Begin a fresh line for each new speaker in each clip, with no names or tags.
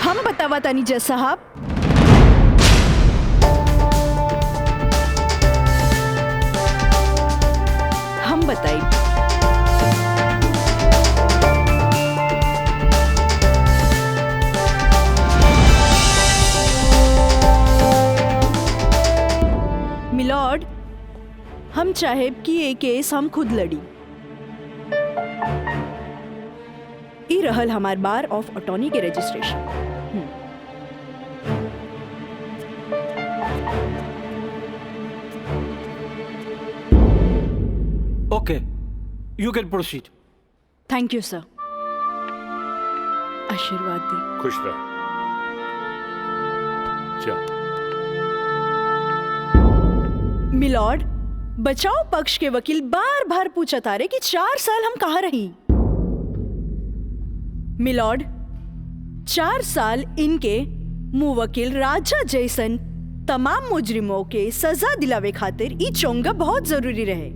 हम बतावा तानी जज साहब। हम बताई। मिलॉर्ड, हम चाहे कि ये केस हम खुद लड़ी। ई रहल हमार बार ऑफ अटॉर्नी के registration.
Okay, you can proceed.
Thank you sir. आशीर्वाद दी।
खुश रह। जा।
मिलॉर्ड, बचाव पक्ष के वकील बार बार पूछा तारे कि 4 साल हम कहाँ रही। मिलॉर्ड, 4 साल इनके मुवक्किल राजा जैसन तमाम मुजरिमों के सजा दिलावे खातिर ई चोंगा बहुत जरूरी रहे।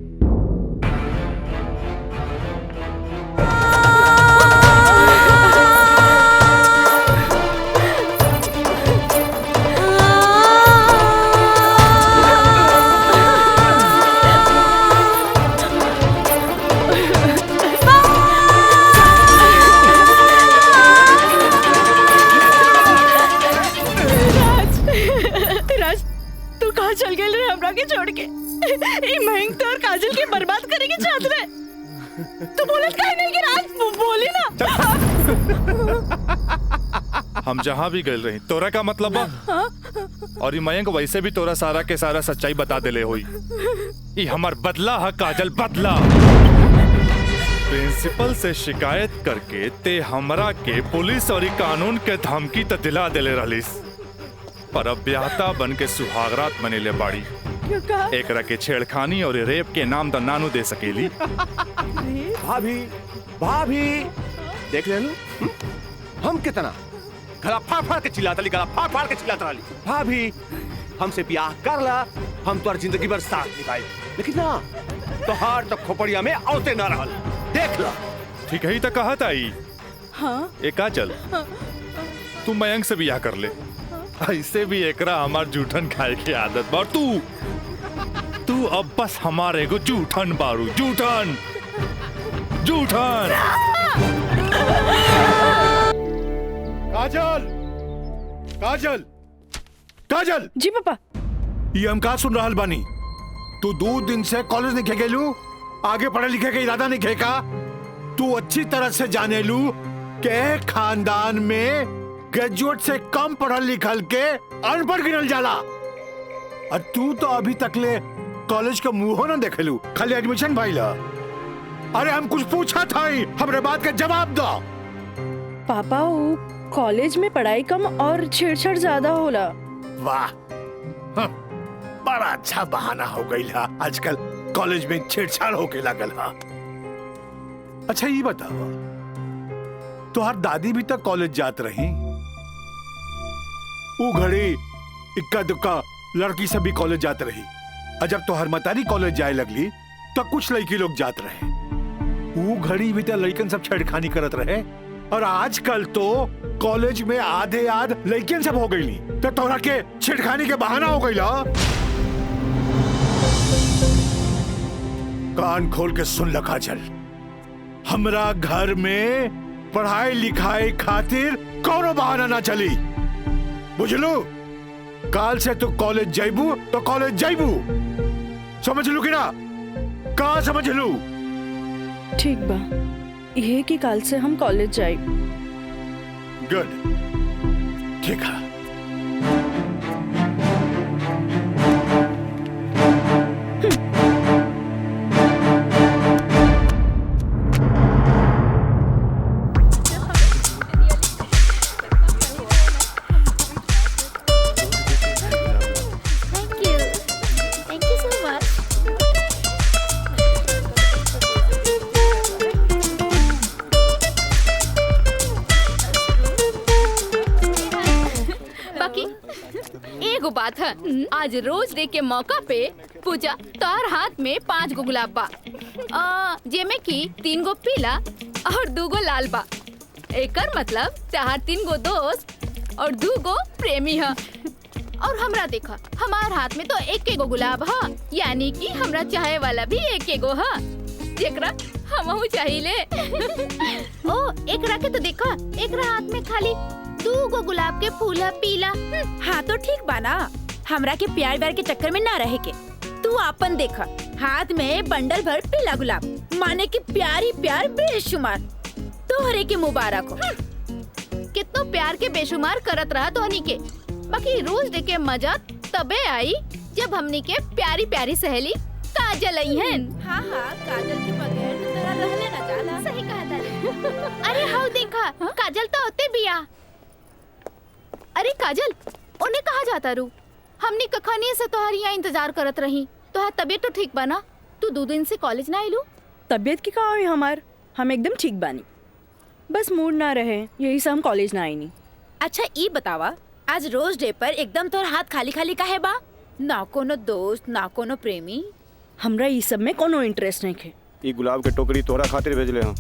चल गए रे हमरा के छोड़ के। ई महंग तो और काजल के बर्बाद करेंगे चाहत रहे। तू बोलत काहे नहीं कि राज बोली ना।
हम जहाँ भी गए रही तोरा का मतलब बा। और ये मयंक वैसे भी तोरा सारा के सारा सच्चाई बता देले होई। ये हमार बदला है काजल, बदला। प्रिंसिपल से शिकायत करके ते हमरा के पुलिस और कानून के धमकी तो दिला देले रलिस, पर अब ब्याहता बन के सुहागरात मनेले बाड़ी। एकरा के छेड़खानी और रेप के नाम तो नानू दे सकेली।
भाभी भाभी देख ले हम कितना गला फाड़ फाड़ के चिल्लाता ली, गला फाड़ फाड़ के चिल्लाता रही। भाभी हमसे ब्याह कर ला, हम तो जिंदगी भर साथ निभाई, लेकिन ना तोहार तो खोपड़िया में औते ना रहल। देख ला।
ठीक ही तो कहत आई।
हाँ?
एक काजल, तू मयंक से ब्याह कर ले। ऐसे भी एकरा हमार जूठन खाए की आदत बा। तू अब बस हमारे को जूठन बारू, जूठन जूठन।
काजल, काजल, काजल।
जी पापा।
ये हम का सुन रहल बानी? तू 2 दिन से कॉलेज नहीं गेलू, आगे पढ़े लिखे के इरादा नहीं खेका। तू अच्छी तरह से जाने लू के खानदान में ग्रेजुएट से कम पढ़ल लिखल के अनपढ़ गिनल जाला। और तू तो अभी तक ले कॉलेज का मुंह ना देखेलू, खाली एडमिशन भइला। अरे हम कुछ पूछा था, हमरे बात का जवाब दो।
पापा वो कॉलेज में पढ़ाई कम और छेड़छाड़ ज्यादा होला।
वाह, बड़ा अच्छा बहाना हो गई है। आजकल कॉलेज में छेड़छाड़ होके लागल है। अच्छा ये बताओ, तुहार दादी भी तक कॉलेज जात रही? वो घड़ी इक्का दुक्का लड़की से भी कॉलेज जात रही। और जब तुहार मतारी कॉलेज जाए लगली तो कुछ लड़की लोग जात रहे। वो घड़ी भी तो लड़कन सब छेड़खानी करत रहे। और आजकल तो कॉलेज में आधे आध लड़कियन सब हो गई, तो तोरा के छेड़खानी के बहाना हो गई। कान खोल के सुन लखा चल, हमरा घर में पढ़ाई लिखाई खातिर कोनो बहाना ना चली, बुझलू? काल से तू कॉलेज जाइबू तो कॉलेज जाइबू, समझ लू कि ना? का समझ लू?
ठीक बा, ये कि काल से हम कॉलेज जाए।
गुड, ठीक है।
बात है, आज रोज डे के मौका पे पूजा तोहर हाथ में 5 गो गुलाब बा, जेमे की 3 गो पीला और 2 गो लाल बा। एकर मतलब तोहर 3 गो दोस्त और 2 गो प्रेमी है। और हमरा देखा, हमार हाथ में तो एक गो गुलाब है, यानी कि हमरा चाहे वाला भी एक गो है, जेकरा हमहू चाहिए। ओ एकरा के तो देखा, एकरा हाथ में खाली 2 गो गुलाब के फूल है, पीला।
हाँ तो ठीक बाना, हमरा के प्यार व्यार के चक्कर में ना रहे के। तू आपन देखा, हाथ में बंडल भर पीला गुलाब, माने कि प्यार ही प्यार बेशुमार। तोहरे के मुबारक हो।
कितनो प्यार के बेशुमार करत रहा तो हनी के, बाकी रोज डे के मजा तबे आई जब हमनी के प्यारी प्यारी सहेली काजल आई है।
हाँ हाँ, काजल के बगैर तो तेरा रहले ना जाला।
सही कहा था। अरे हाउ देखा, काजल तो होते बिया। अरे काजल, उन्हें कहा जाता रू? हमनी कखानी से तोहार यहाँ इंतजार करत रही। तोहार तबीयत तो ठीक बना? तू 2 दिन से कॉलेज ना आइलू?
तबीयत की का हुई हमार? हम एकदम ठीक बानी, बस मूड ना रहे, यही से हम कॉलेज ना आई नहीं।
अच्छा ई बतावा, आज रोज डे पर एकदम तोर हाथ खाली खाली काहे बा? ना कोनो दोस्त, ना कोनो प्रेमी?
हमरा ई सब में कोनो इंटरेस्ट नहीं है।
ई गुलाब के टोकरी तोरा खातिर भेजले हम।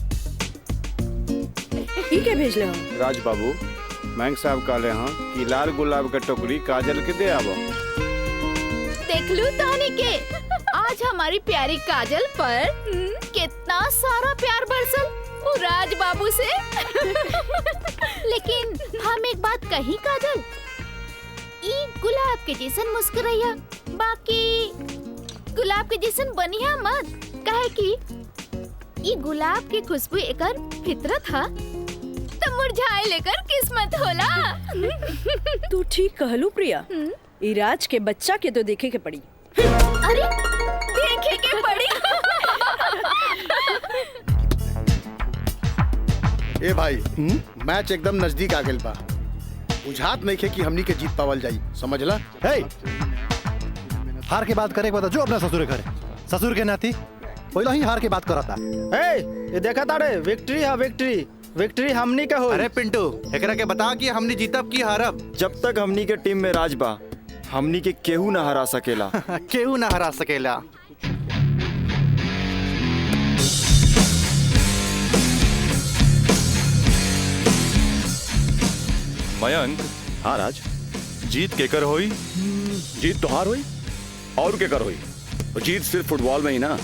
ई के भेजले हो?
राज बाबू, बैंक साहब कहले हैं कि लाल गुलाब के टोकरी काजल के दे आवो।
देख लू तहनी के, आज हमारी प्यारी काजल पर कितना सारा प्यार बरसल वो राज बाबू से। लेकिन हम एक बात कही काजल, ई गुलाब के जैसन मुस्कुराइया, बाकी गुलाब के जैसन बनिया मत, काहे कि ई गुलाब की खुशबू एकर फितरत है, तो मुरझाए लेकर किस्मत होला।
तू ठीक कहलू प्रिया, ई राज के बच्चा के तो देखे के पड़ी।
अरे देखे के पड़ी।
ए भाई, मैच एकदम नजदीक आ गइल बा। बुझात नहीं खे कि हमनी के जीत पावल जाई, समझला?
हे, हार के बात करे के बता जो अपना ससुर करे। ससुर के नाती पहले ही हार के बात करता।
ये देखा ताड़े, विक्ट्री है विक्ट्री, विक्ट्री हमनी के हो।
अरे पिंटू, एकरा के बता कि हमनी जीतब की हारब।
जब तक हमनी के टीम में राज बा, हमनी के केहू ना हरा सकेला।
केहू ना हरा सकेला।
मयंक,
हाँ राज,
जीत केकर होई?
जीत तो हार हुई और क्या कर हुई। जीत सिर्फ फुटबॉल में ही ना,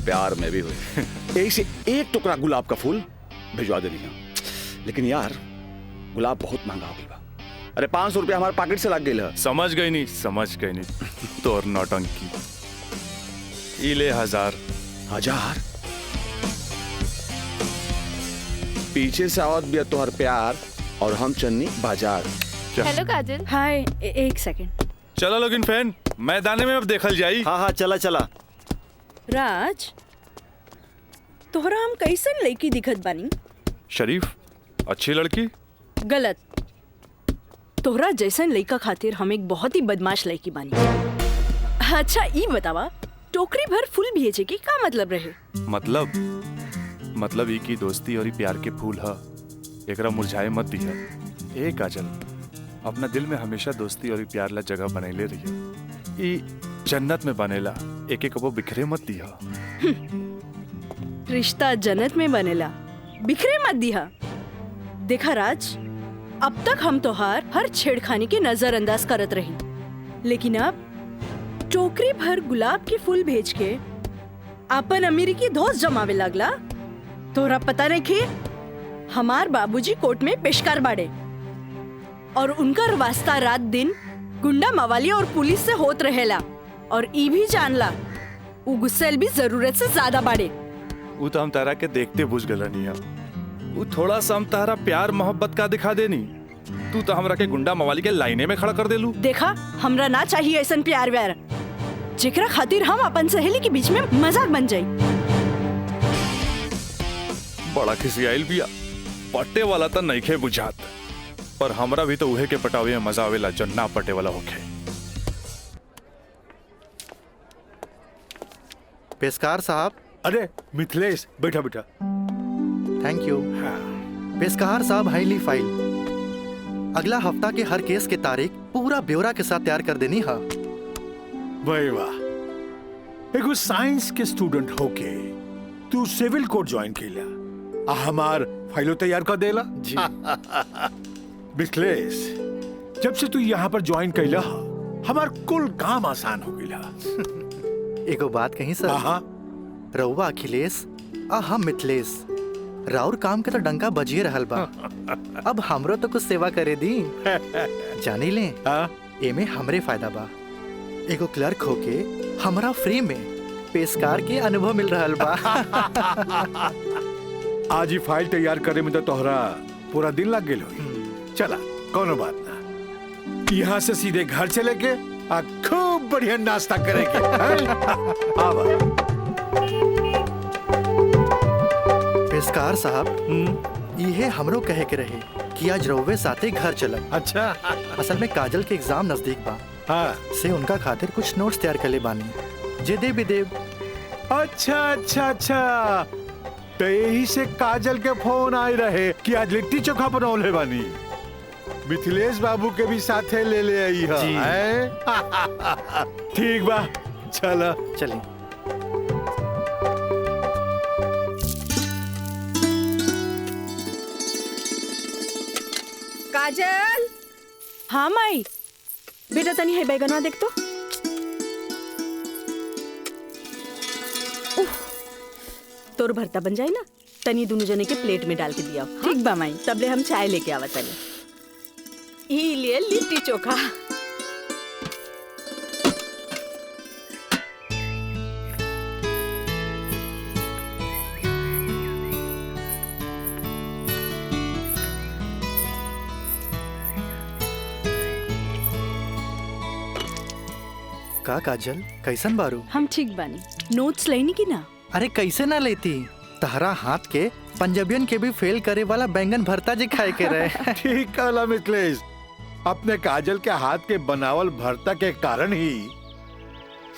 प्यार में भी हुई। एक से एक टुकड़ा गुलाब का फूल भिजवा देनी है, लेकिन यार गुलाब बहुत महंगा हो गया। अरे 500 रुपया हमारे पॉकेट से लग गई है।
समझ गई नहीं तोर नौटंकी। इले 1000।
पीछे से आवत बिया तोहर प्यार और हम चन्नी बाजार।
हेलो काजल।
हाय, एक सेकंड।
चला लोगिन फैन, मैदाने में अब देखल जाई।
हाँ हाँ, चला चला।
राज, तोहरा हम कैसन लड़की दिखत बानी?
शरीफ, अच्छी लड़की।
गलत, तोहरा जैसन लड़का खातिर हम एक बहुत ही बदमाश लड़की बानी। अच्छा ई बतावा, टोकरी भर फूल भेजे के का मतलब रहे?
मतलब ई की दोस्ती और ई प्यार के फूल है, एकरा मुरझाए मत दिया। ए काजल, अपना दिल में हमेशा दोस्ती और ई प्यार ला जगह बनैले रहिए। ई जन्नत में बनेला, एक एक वो बिखरे मत दिया।
रिश्ता जन्नत में बनेला, बिखरे मत दिया। देखा राज, अब तक हम तोहार हर छेड़खानी के नजरअंदाज करत रही, लेकिन अब टोकरी भर गुलाब के फूल भेज के अपन अमेरिकी दोस्त जमावे लगला। तोरा पता नहीं कि हमार बाबूजी कोर्ट में पेशकार बाड़े और उनका वास्ता रात दिन गुंडा मवाली और पुलिस से होत रहेला, और ई भी जानला उ गुस्सेल भी जरूरत से ज्यादा बाड़े।
वो तो हम तारा के देखते बुझ गलनी है। वो थोड़ा सा हम तारा प्यार मोहब्बत का दिखा देनी, तू तो हमरा के गुंडा मवाली के लाइने में खड़ा कर देलू।
देखा, हमरा ना चाहिए ऐसन प्यार व्यार, जेकरा खातिर हम अपन सहेली के बीच में मजाक बन जाई।
बड़ा खिसियाइल बिया, पट्टे वाला तो नइखे बुझात, पर हमरा भी तो उहे के पटावे में मजा आवेला जो ना पटे वाला होखे।
पेशकार साहब।
अरे मिथिलेश, बैठा बैठा।
Thank you. पेशकार साहब, हाईली फाइल अगला हफ्ता के हर केस के तारीख पूरा ब्यौरा के साथ तैयार कर देनी है।
वाह वाह, एगो साइंस के स्टूडेंट होके तू सिविल कोर्ट ज्वाइन कैला, हमार फाइलो तैयार कर देला। मिथिलेश, जब से तू यहाँ पर ज्वाइन कैला हमार कुल काम आसान हो गया।
एगो बात कही सर, रउआ अखिलेश आ हम मिथिलेश, राउर काम के तो डंका बजिए रहल बा। अब हमरो तो कुछ सेवा करे दी। जानी ले, एमे हमरे फायदा बा। एगो क्लर्क होके हमरा फ्री में पेशकार के अनुभव मिल रहल बा।
आज ही फाइल तैयार करे में तो तोहरा पूरा दिन लग गेल होई। चला कोनो बात ना, यहाँ से सीधे घर चले के आ खूब बढ़िया नाश्ता करेंगे। आवा।
पेशकार साहब, इहे हमरो कहे के रहे कि आज रउवे साथे घर चलब।
अच्छा।
असल में काजल के एग्जाम नजदीक बा।
हाँ।
से उनका खातिर कुछ नोट्स तैयार कर ले बानी, जे दे भी देव।
अच्छा अच्छा अच्छा, तो यही से काजल के फोन आए रहे कि आज लिट्टी चोखा बनौले बानी। मिथिलेश बाबू के भी साथे ले आई है। ठीक बा, चला
चली।
काजल। हाँ माई, बेटा तनी है बैगनवा देख तो। तोर भरता बन जाए ना, तनी दोनों जने के प्लेट में डाल के दिया। ठीक बा माई, तबले हम चाय लेके आवा तनी। ई लिए लिट्टी चोखा।
का काजल, कैसन बारू?
हम ठीक बानी। नोट्स लेनी की ना?
अरे कैसे ना लेती, तहरा हाथ के पंजाबियन के भी फेल करे वाला बैंगन भरता जे खाए के रहे।
ठीक कहला मिथिलेश, अपने काजल के हाथ के बनावल भरता के कारण ही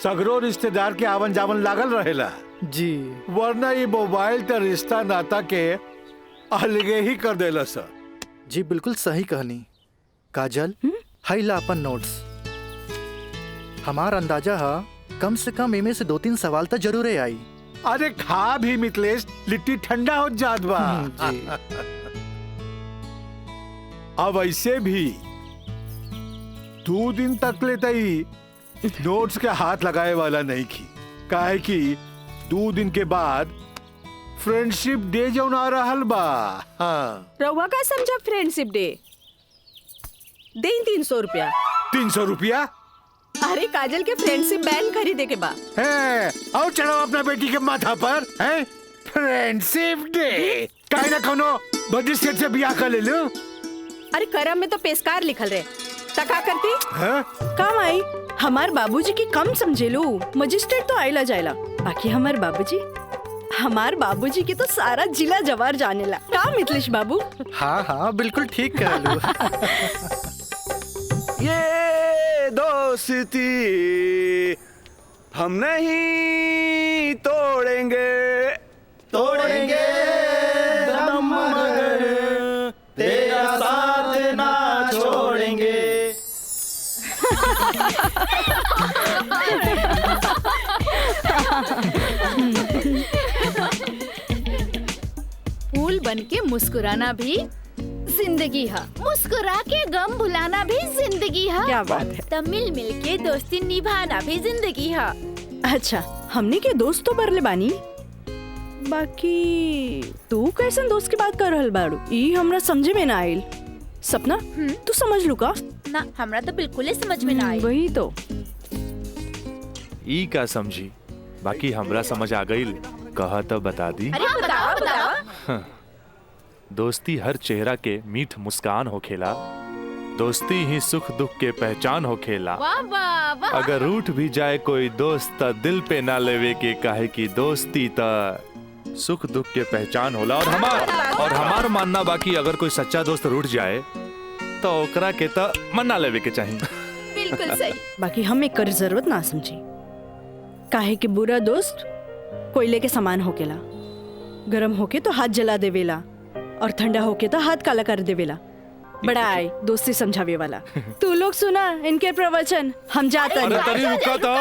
सगरो रिश्तेदार के आवन जावन लागल रहेला
जी,
वरना ये मोबाइल का रिश्ता नाता के अलगे ही कर देला सर।
जी बिल्कुल सही कहनी। काजल, हाई ला अपन नोट्स। हमार अंदाजा है कम से कम इमे से 2-3 सवाल तो जरूर आई।
अरे खा भी मिथिलेश, लिट्टी ठंडा हो जात बा। अब ऐसे भी 2 दिन तक लेते ही नोट्स के हाथ लगाए वाला नहीं की, काहे कि 2 दिन के बाद फ्रेंडशिप डे जो आ रहल बा। हाँ।
रउआ का समझा फ्रेंडशिप डे? दे 300 रुपया।
300 रुपया?
अरे काजल के फ्रेंडशिप बैंड खरीदे के बा।
है, और चढ़ाओ अपना बेटी के माथा पर। है फ्रेंडशिप डे, काहे ना कोनो मजिस्ट्रेट से ब्याह कर ले लो।
अरे करम में तो पेशकार लिखल रहे, तका करती
है?
काम आई। हमार बाबूजी की कम समझे लो, मजिस्ट्रेट तो आइला जाइला। बाकी हमार बाबूजी की तो सारा जिला जवार जानेला। का मिथिलेश बाबू?
हाँ हाँ बिल्कुल ठीक कह लू।
ये दोस्ती हम नहीं तोड़ेंगे,
तोड़ेंगे दम मगर तेरा साथ ना छोड़ेंगे।
फूल बनके मुस्कुराना भी जिंदगी है, मुस्कुरा के गम भुलाना भी जिंदगी है।
क्या बात है।
तब मिल मिल के दोस्ती निभाना भी जिंदगी है।
अच्छा, हमने के दोस्त तो बरले बानी, बाकी तू कैसन दोस्त की बात कर रहल बाड़ू? ई हमरा समझे में ना आइल। सपना, तू समझ लू का?
ना, हमरा तो बिल्कुल ही समझ में ना आई।
वही तो।
ई का समझी, बाकी हमरा समझ आ गई। कहा तो बता दी।
अरे बताओ बताओ।
दोस्ती हर चेहरा के मीठ मुस्कान हो खेला, दोस्ती ही सुख दुख के पहचान हो खेला।
वाह वाह वाह।
अगर रूठ भी जाए कोई दोस्त त दिल पे ना लेवे के, काहे की दोस्ती त सुख दुख के पहचान होला। और हमार मानना बाकी अगर कोई सच्चा दोस्त रूठ जाए तो ओकरा के त मना लेवे के चाहिए।
बिल्कुल सही।
बाकी हम एक कर जरूरत ना समझी, काहे कि बुरा दोस्त कोयले के समान होकेला। गरम होके तो हाथ जला देवेला और ठंडा होके तो हाथ काला कर देवेला। बड़ा आए दोस्ती समझावे वाला। तू लोग सुना इनके प्रवचन, हम जाते हैं।
अरे तरी रुका तो।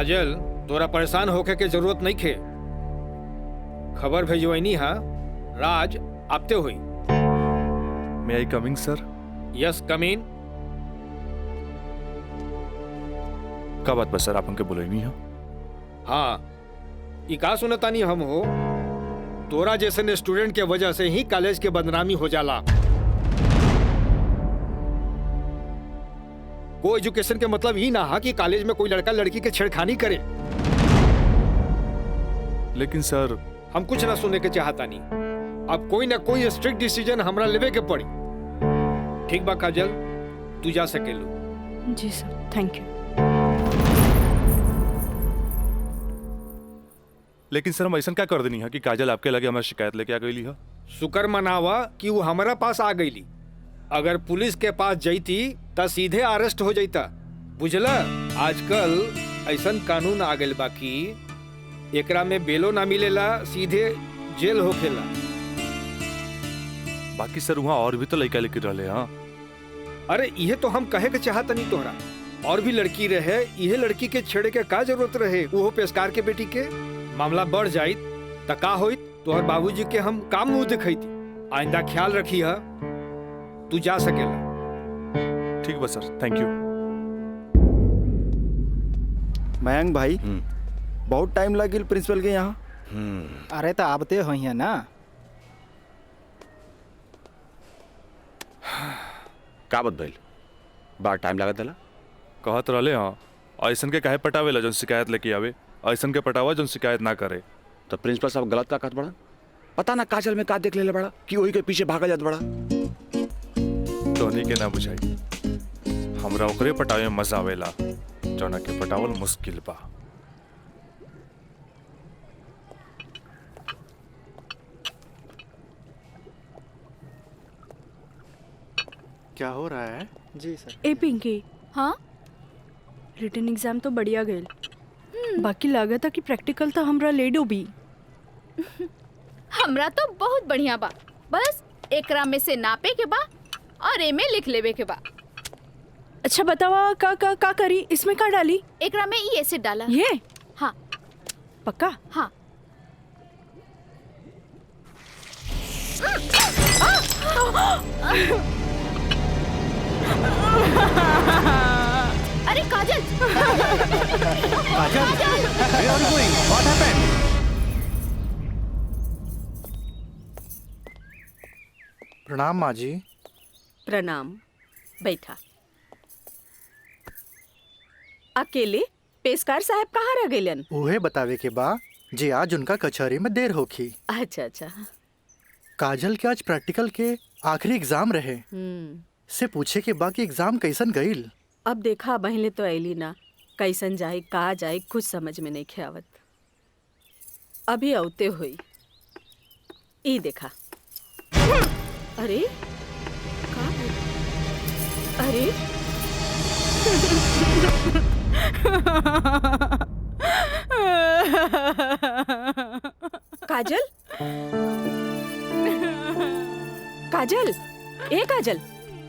काजल, तोरा परेशान होके के जरूरत नहीं खे। खबर भेजवैनी हा, राज आपते हुई।
मे आई कमिंग सर?
यस, कम इन।
का बात बस सर, आप हमके बोले नहीं है?
हाँ, ई का सुनतानी हम हो, तोरा जैसे स्टूडेंट के वजह से ही कॉलेज के बदनामी हो जाला। को एजुकेशन के मतलब ही ना हा कि कॉलेज में कोई लड़का लड़की के छेड़खानी करे।
लेकिन सर,
हम कुछ ना सुनने के चाहता नहीं। अब कोई ना कोई स्ट्रिक्ट डिसीजन हमरा लेवे के पड़ी। ठीक बा काजल, तू जा सकेलू।
जी सर, थैंक यू।
लेकिन सर हम ऐसा क्या कर देनी है कि काजल आपके लगे हमारी शिकायत लेके आ गई है?
शुक्र मनावा कि वो हमारा पास आ गईली। अगर पुलिस के पास जईती त सीधे अरेस्ट हो जाता। बुझला, आजकल ऐसा कानून आ गइल बा कि एकरा में बेलो ना मिलेला, सीधे जेल होखेला।
बाकी सर वहाँ और भी तो लड़का लेके रहे। हाँ,
अरे ये तो हम कहे के चाहता नहीं तोहरा। और भी लड़की रहे, यह लड़की के छेड़े के का जरूरत रहे? वो पेशकार के बेटी के मामला बढ़ जाइत त का होइत? तोहर बाबूजी के हम काम मुंह दिखैती। आइंदा ख्याल रखी है, तू जा सकेला।
ठीक बा सर, थैंक यू।
मयंक भाई, बहुत टाइम लगिल प्रिंसिपल के यहाँ।
अरे तो आबते हो ना।
का बात भइल? बड़ा टाइम लागत दला।
कहत रहले हाँ, ऐसन के काहे पटावेला जौन शिकायत लेके आवे, ऐसन के पटावा जौन शिकायत ना करे।
तो प्रिंसिपल साहब गलत का कहत बड़ा? पता ना काजल में का देख लेले बड़ा कि वही के पीछे भागा जात बड़ा।
तोहनी के ना बुझाई, हमरा ओकरे पटावे में मजा आवेला जौना के पटावल मुश्किल बा।
क्या हो रहा है?
जी सर।
ए पिंकी,
हाँ,
रिटन एग्जाम तो बढ़िया गए, बाकी लागत कि प्रैक्टिकल तो हमरा ले डूबी।
हमरा तो बहुत बढ़िया बा। बस एकरा में से नापे के बा और एमे लिख लेवे के बा।
अच्छा बतावा, का करी? इसमें का डाली?
एकरा में ई एसिड डाला।
ये?
हाँ।
पक्का?
हाँ। अरे काजल!
काजल, where are you going? What happened? प्रणाम माँ जी।
प्रणाम, बैठा। अकेले पेशकार साहब कहाँ रह गइलन?
उहे बतावे के बा जे आज उनका कचहरी में देर होखी।
अच्छा अच्छा।
काजल के आज प्रैक्टिकल के आखिरी एग्जाम रहे, से पूछे के बा कि एग्जाम कैसन गईल।
अब देखा, बहले तो ऐली ना, कैसन जाए का जाए कुछ समझ में नहीं आवत। अभी औते हुई ई देखा। अरे का? अरे
काजल, काजल, ए काजल,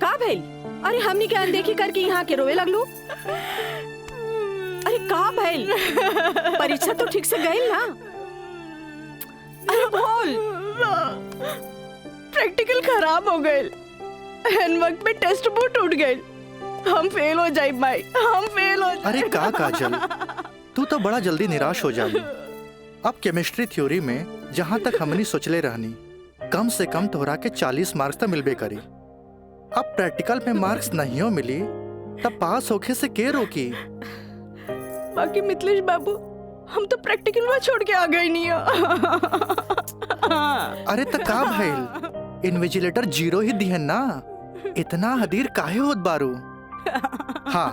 का भइल? अरे हमनी के अनदेखी करके यहाँ के रोवे लगलू। अरे का भइल? परीक्षा तो ठीक से गई ना? अरे बोल।
प्रैक्टिकल खराब हो गए, एन वक्त में टेस्ट बुक टूट गए। हम फेल हो जाए भाई, हम फेल हो जाए।
अरे का काजल, तू तो बड़ा जल्दी निराश हो जाली। अब केमिस्ट्री थ्योरी में जहाँ तक हमनी सोचले रहनी, कम से कम तोहरा के 40 मार्क्स तो मिलबे करी। अब प्रैक्टिकल में मार्क्स नहीं हो मिली तब पास होके से के रोकी?
बाकी मिथिलेश बाबू, हम तो प्रैक्टिकल में छोड़ के आ गए नहीं।
अरे तो का भइल? इन्विजिलेटर 0 ही दिहन ना, इतना हदीर काहे होत बारू? हाँ,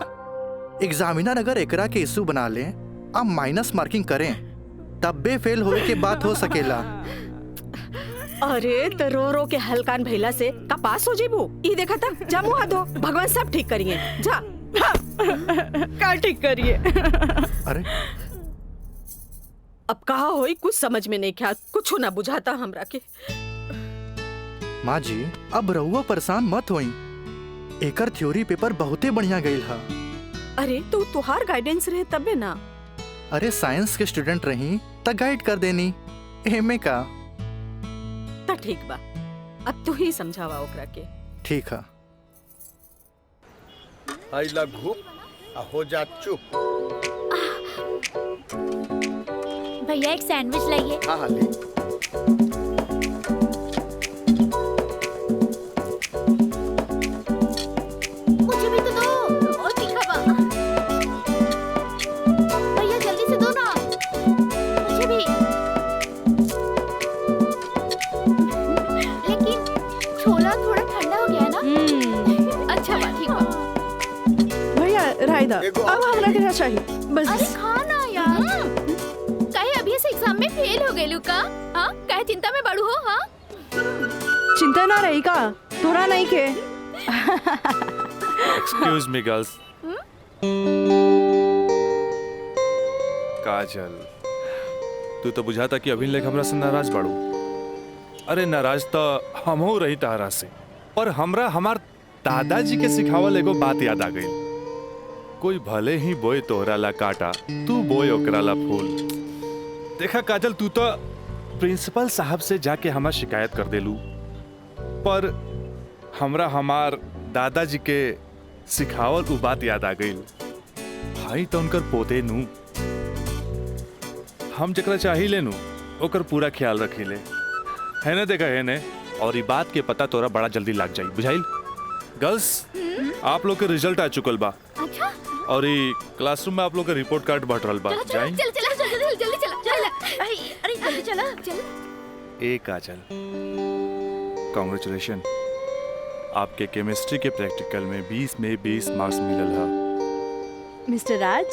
एग्जामिनर अगर एकरा के इशू बना ले, अब माइनस मार्किंग करें, तब बे फेल होए के बात हो सकेला।
अरे तो रो रो के हलकान भैला से का पास हो जेबू? ई देखा था, जा मुँह धो, भगवान सब ठीक करिए। जा।
का ठीक करिए?
अरे
अब कहा होई कुछ समझ में नहीं क्या, कुछ ना बुझाता हमरा के।
माँ जी, अब रहुआ परेशान मत होई, एकर थ्योरी पेपर बहुते बढ़िया गईल हा।
अरे तो तुहार गाइडेंस रहे तबे ना।
अरे साइंस के स्टूडेंट रही त गाइड कर देनी, एमे का।
तो ठीक बा, अब तू ही समझावा ओकरा के।
ठीक है।
आई लघु हो जा चुप।
भैया एक सैंडविच लाइए।
हाँ हाँ ले।
मुझे भी तो दो, और तीखा बा। भैया जल्दी से दो ना, मुझे भी। लेकिन छोला थोड़ा ठंडा हो गया है ना? अच्छा बा, ठीक बा।
भैया रायदा अब हमरा के चाहिए बस।
अरे खाना यार, काहे अभी से एग्जाम में फेल हो गइलू का? हाँ, काहे चिंता में बड़ू हो? हाँ,
चिंता ना रही का तोरा नहीं के।
Excuse me girls. काजल, तू तो बुझाता कि अभी लेक हमरा से नाराज बाड़ू। अरे नाराज तो हमहू रही तारा से, पर हमरा हमार दादाजी के सिखावल एगो बात याद आ गई। कोई भले ही बोए तोहरा ला काटा, तू बोए ओकरा ला फूल। देखा काजल, तू तो प्रिंसिपल साहब से जाके हमार शिकायत कर देलू, पर हमरा हमार दादाजी के सिखावल उ बात याद आ गई। भाई तो उनकर पोते नू, हम जकरा चाही लेनू ओकर पूरा ख्याल रखी ले, है ना? देखा है ने, और ये बात के पता तोरा बड़ा जल्दी लग जाई, बुझाइल? गर्ल्स, आप लोग के रिजल्ट आ चुकल बा।
अच्छा।
और ये क्लासरूम में आप लोग का रिपोर्ट कार्ड बट रहल बा। जाई
चल चल चल जल्दी चला।
अरे जल्दी चला चल।
ए काजल, कांग्रेचुलेशन, आपके केमिस्ट्री के प्रैक्टिकल में 20 में 20 मार्क्स मिलल है।
Mister Raj,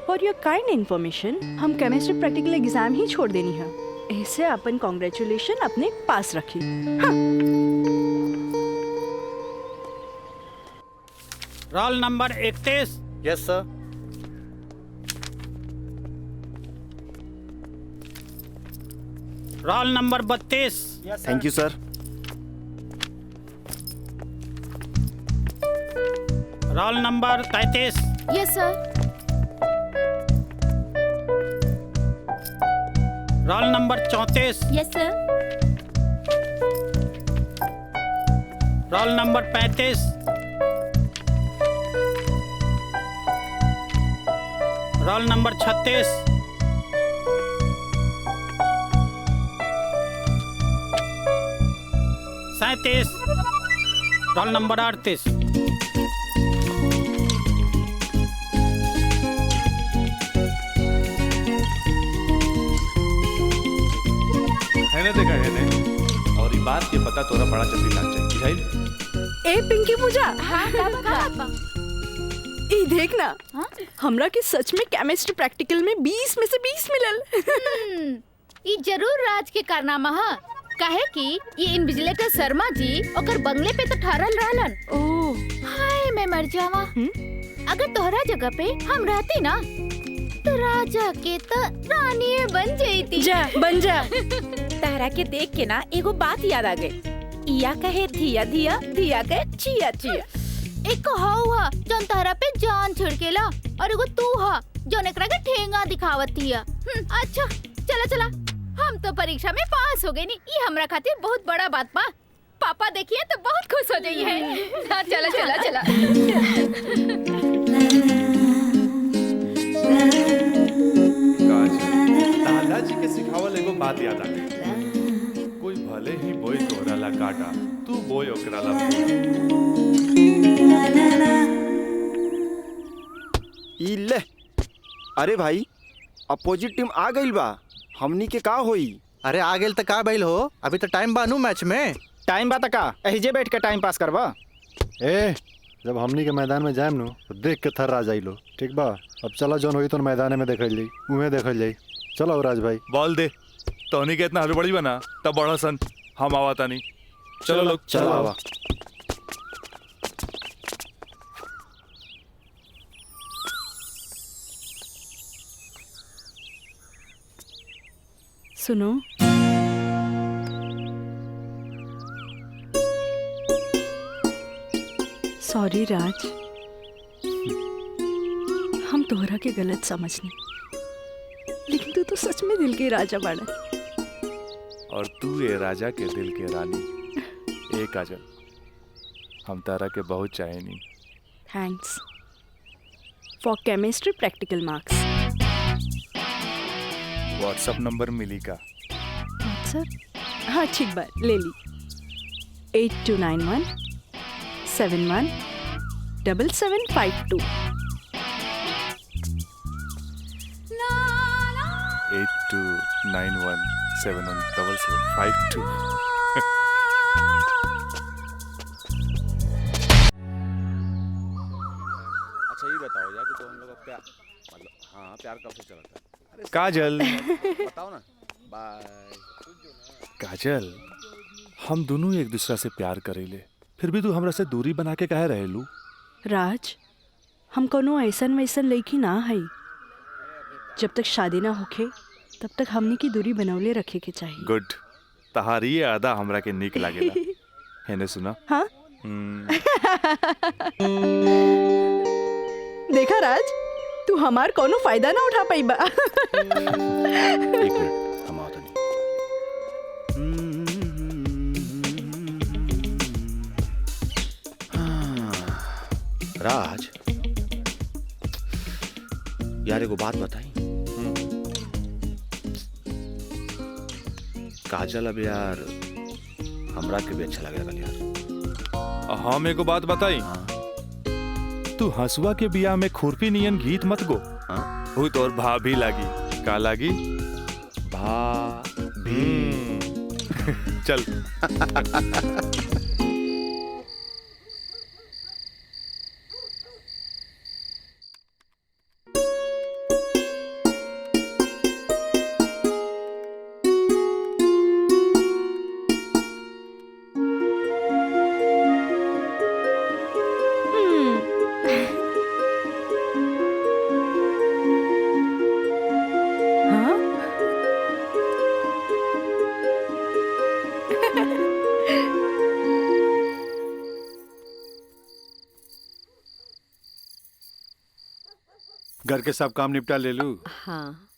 for your kind information, हम केमिस्ट्री प्रैक्टिकल एग्जाम ही छोड़ देनी है। ऐसे अपन कांग्रेचुलेशन अपने पास रखी। हाँ।
Roll number 31।
Yes sir.
Roll number 32।
Thank you sir.
Roll number 33।
Yes sir.
Roll number 34।
Yes sir.
Roll number 35। Roll number 36। Roll number 38।
है ना? देखा है ने, और ये बात के पता तोरा बड़ा जल्दी लग जाए, बुझाइल?
ए पिंकी पूजा,
हाँ
ई देख ना, हमरा के सच में केमिस्ट्री प्रैक्टिकल में 20 में से 20 मिलल।
ई जरूर राज के कारनामा है, काहे कि ये इन्विजिलेटर शर्मा जी ओकर बंगले पे तो ठहरल रहलन।
ओह
हाय मैं मर जावा। अगर तोहरा जगह पे हम रहती ना, तो राजा के तो रानी बन जाती।
जा बन जा।
तारा के देख के ना एगो बात याद आ गई। इया कहे धिया धिया, धिया कहे चिया चिया।
एक हवा जौन तारा पे जान छिड़केला, और एगो तू हा जौन एकरा के ठेंगा दिखावतिया। अच्छा चला चला, हम तो परीक्षा में पास हो गए नी, ये हमरा खातिर बहुत बड़ा बात बा। पापा देखिए तो बहुत खुश हो जाइए। हाँ चला चला चला।
दादाजी के सिखावल एगो बात याद आ गई। कोई भले ही बोए तोहरा ला काटा, तू बोए ओकरा ला फूल।
ई ले, अरे भाई अपोजिट टीम आ गई बा, हमनी के का होई?
अरे आ गेल त का भइल हो? अभी तो टाइम बानू मैच में।
टाइम बा त का एहिजे बैठ के टाइम पास करबा?
ए जब हमनी के मैदान में जाएम नु तो देख के थर्रा जाइलो, ठीक बा? अब चला जौन होई तो मैदान में देखल जाई, उहे देखल जाई। चलो राज भाई
बॉल दे। तोहनी के इतना हड़बड़ी बना तब बड़ा सन, हम आवाता नहीं। चलो लोग,
चलो आवा।
सुनो, सॉरी राज, हम तोहरा के गलत समझनी। लेकिन तू तो सच में दिल के राजा बाड़ा।
और तू ये राजा के दिल के रानी। ए काजल, हम तारा के बहुत चाहेनी।
Thanks for chemistry practical marks.
WhatsApp number मिली का?
व्हाट्सएप? हाँ ठीक बा, ले ली। 8291717752।
8291717752।
अच्छा ये बताओ यार कि तो हम लोग का प्यार मतलब हाँ प्यार कब से चला था?
काजल।
बताओ ना। बाय।
काजल, हम दोनों एक दूसरा से प्यार करेले, फिर भी तू हमरा से दूरी बना के काहे रहेलू?
राज, हम कोनो ऐसन वैसन लड़की ना है। जब तक शादी ना होखे तब तक हमनी की दूरी बनौले रखे के चाहिए।
गुड, तहारी ये आदा हमरा के निक लागेला। हेने सुना?
हाँ? देखा राज, तू हमार कोनो फायदा ना उठा पाई बा।
एक मिनट, हम आओ तो नहीं। राज यार एगो बात बताई। काजल अब यार हमरा के भी अच्छा लगेगा यार।
हम एगो बात बताई। तू हंसुआ के बिया में खुरपी नियन गीत मत गो। वो तोर भाभी लागी। का लागी?
भाभी।
चल।
घर के सब काम निपटा ले लूं।
हाँ,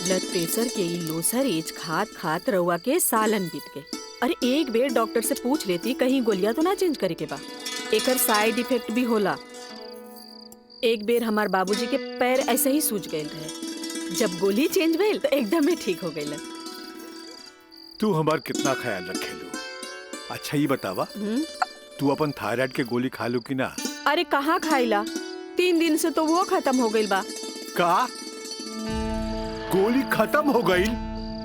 ब्लड प्रेशर के ई लोसर एज खात खात रउआ के सालन बीत गए। अरे एक बेर डॉक्टर से पूछ लेती, कहीं गोलियां तो ना चेंज करे के बा। एकर साइड इफेक्ट भी होला। एक बेर हमार बाबूजी के पैर ऐसे ही सूज गए रहे, जब गोली चेंज भइल तो एकदम ही ठीक हो गइल।
तू हमार कितना ख्याल रखेलू। अच्छा ये बतावा, तू अपन थायराइड के गोली खा लू कि ना?
अरे कहाँ खाइला, 3 दिन से तो वो खत्म हो गइल बा।
का गोली खत्म हो गई?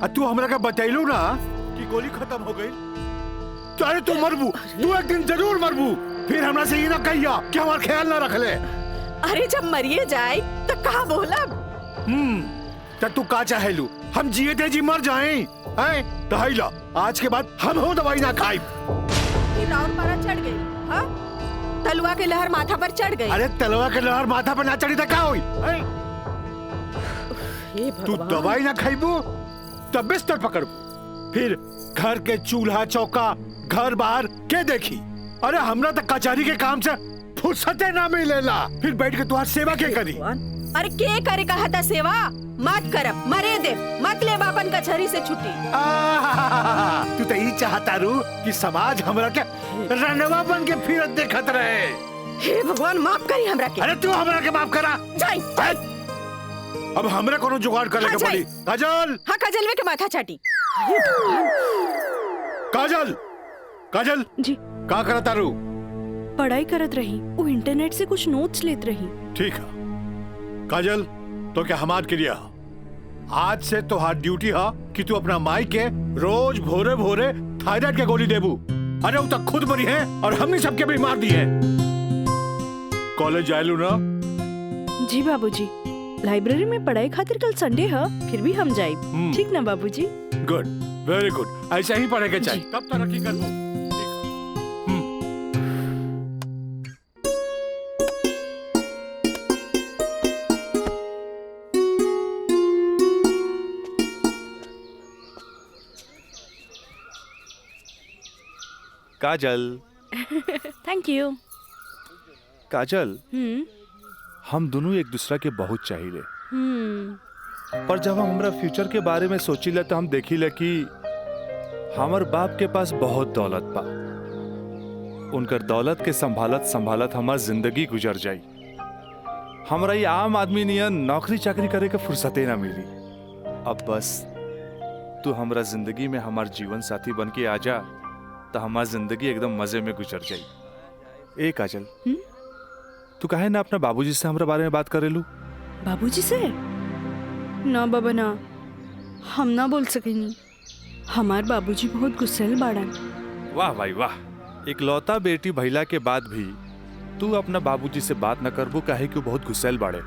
तू हमरा का बतैलू ना कि गोली खत्म हो गई। अरे तू मरबू, तू एक दिन जरूर मरबू। फिर हमरा से ये ना कहिया कि हमार ख्याल ना रख ले।
अरे जब मरिए जाए तो कहा बोला।
तू का चाहेलू, हम जिए थे जी मर जाएं? हैं? दहाइला, आज के बाद हम हो दवाई ना खाई।
और पारा चढ़ गई। हाँ? तलवा के लहर माथा पर चढ़ गई।
अरे तलवा के लहर माथा पर ना चढ़ी तो क्या हुई? तू दवाई ना खाइबू तब बिस्तर पकड़बू, फिर घर के चूल्हा चौका घर बाहर के देखी। अरे हमरा तक कचहरी के काम से फुर्सते ना मिलेला, फिर बैठ के तुम्हारी सेवा के करी।
अरे के करे कहा था सेवा? मत करब, मरे दे, मत ले बापन कचहरी से छुट्टी।
तू तो यही चाहता रू कि समाज हमरा के रनवा बन के फिरत देखत रहे।
हे भगवान माफ करी हमरा के।
अरे तू हमरा के माफ करा।
जाई।
अब हमरा कोनो जुगाड़ करे के पड़ी। काजल।
हाँ काजलवे के माथा चाटी।
काजल, काजल
जी
का करता रू?
पढ़ाई करत रही, वो इंटरनेट से कुछ नोट्स लेत रही।
ठीक है काजल, तो क्या हमार के लिए आज से तो हाथ ड्यूटी है कि तू अपना माई के रोज भोरे भोरे थायराइड के गोली देबू। अरे वो तक खुद मरी है और हमने सबके भी मार दी है। कॉलेज जायलू ना?
जी बाबूजी, लाइब्रेरी में पढ़ाई खातिर कल संडे है, फिर भी हम जाए। ठीक ना बाबूजी?
गुड, वेरी गुड, ऐसा ही पढ़े के चाहिए, तब तरक्की करबो।
काजल।
Thank you.
काजल, हम दोनों एक दूसरा के बहुत चाहिए, पर जब हम हमरा फ्यूचर के बारे में सोचिले तो हम देखिले कि हमार बाप के पास बहुत दौलत बा। उनकर दौलत के संभालत संभालत हमार जिंदगी गुजर जाई। हमरा ये आम आदमी नियन नौकरी चाकरी करे के फुर्सते ना मिली। अब बस तू हमरा जिंदगी में हमार जीवन साथी बन के आ जा तो हमार जिंदगी एकदम मजे में गुजर जाई। ए काजल, तू काहे ना अपना बाबूजी से हमरा बारे में बात करेलू?
बाबूजी से? ना बाबा ना, हम ना बोल सकेनी। हमार बाबूजी बहुत गुस्सेल बाड़न।
वाह भाई वाह, इकलौता बेटी भइला के बाद भी तू अपना बाबूजी से बात न करबू काहे कि बहुत गुस्सेल बाड़े।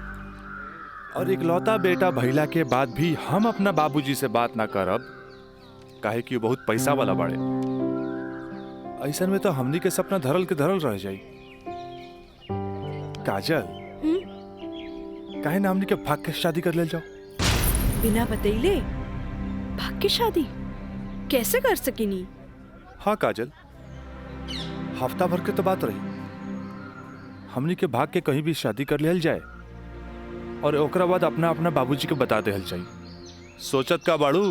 और इकलौता बेटा भइला के बाद भी हम अपना बाबूजी से बात ना करब काहे कि बहुत पैसा वाला बाड़े। ऐसन में तो हमनी के सपना धरल के धरल रह जाई। काजल, काहे ना हमनी के भाग के शादी कर ले जाओ?
बिना बतैले भाग के शादी कैसे कर सकेनी?
हाँ काजल, हफ्ता भर के तो बात रही। हमनी के भाग के कहीं भी शादी कर लेल जाए और ओकरा बाद अपना अपना बाबूजी के बता देहल जाई। सोचत का बाड़ू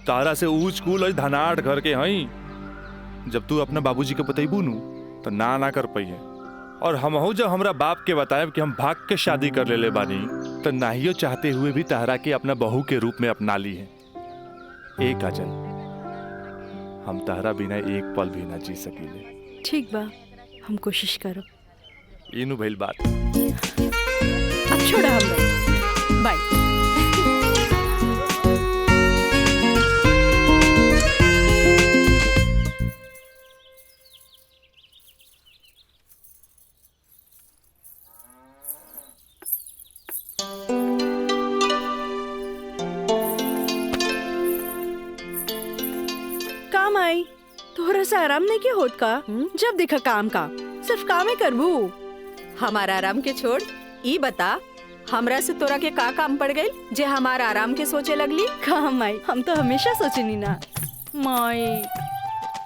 तारा से ऊंच कूल और धनाट घर के हई। जब तू अपना बाबूजी के बतैबू नु तो ना कर पाइए। और हमहू जब हमरा बाप के बताएब कि हम भाग के शादी कर ले बानी तो नाहियो चाहते हुए भी तारा के अपना बहू के रूप में अपना ली है। ए काजल, हम तारा बिना एक पल भी ना जी सकीले।
ठीक बा, हम कोशिश करब।
इनु भइल बात।
अब छोड़ा हम बाय। काम आई थोड़ा सा आराम नहीं के होत का? जब देखा काम का सिर्फ काम ही करबू।
हमारा आराम के छोड़, ई बता हमरा से तोरा के का काम पड़ गई जे हमारा आराम के सोचे लगली?
काम माई, हम तो हमेशा सोचनी ना माई।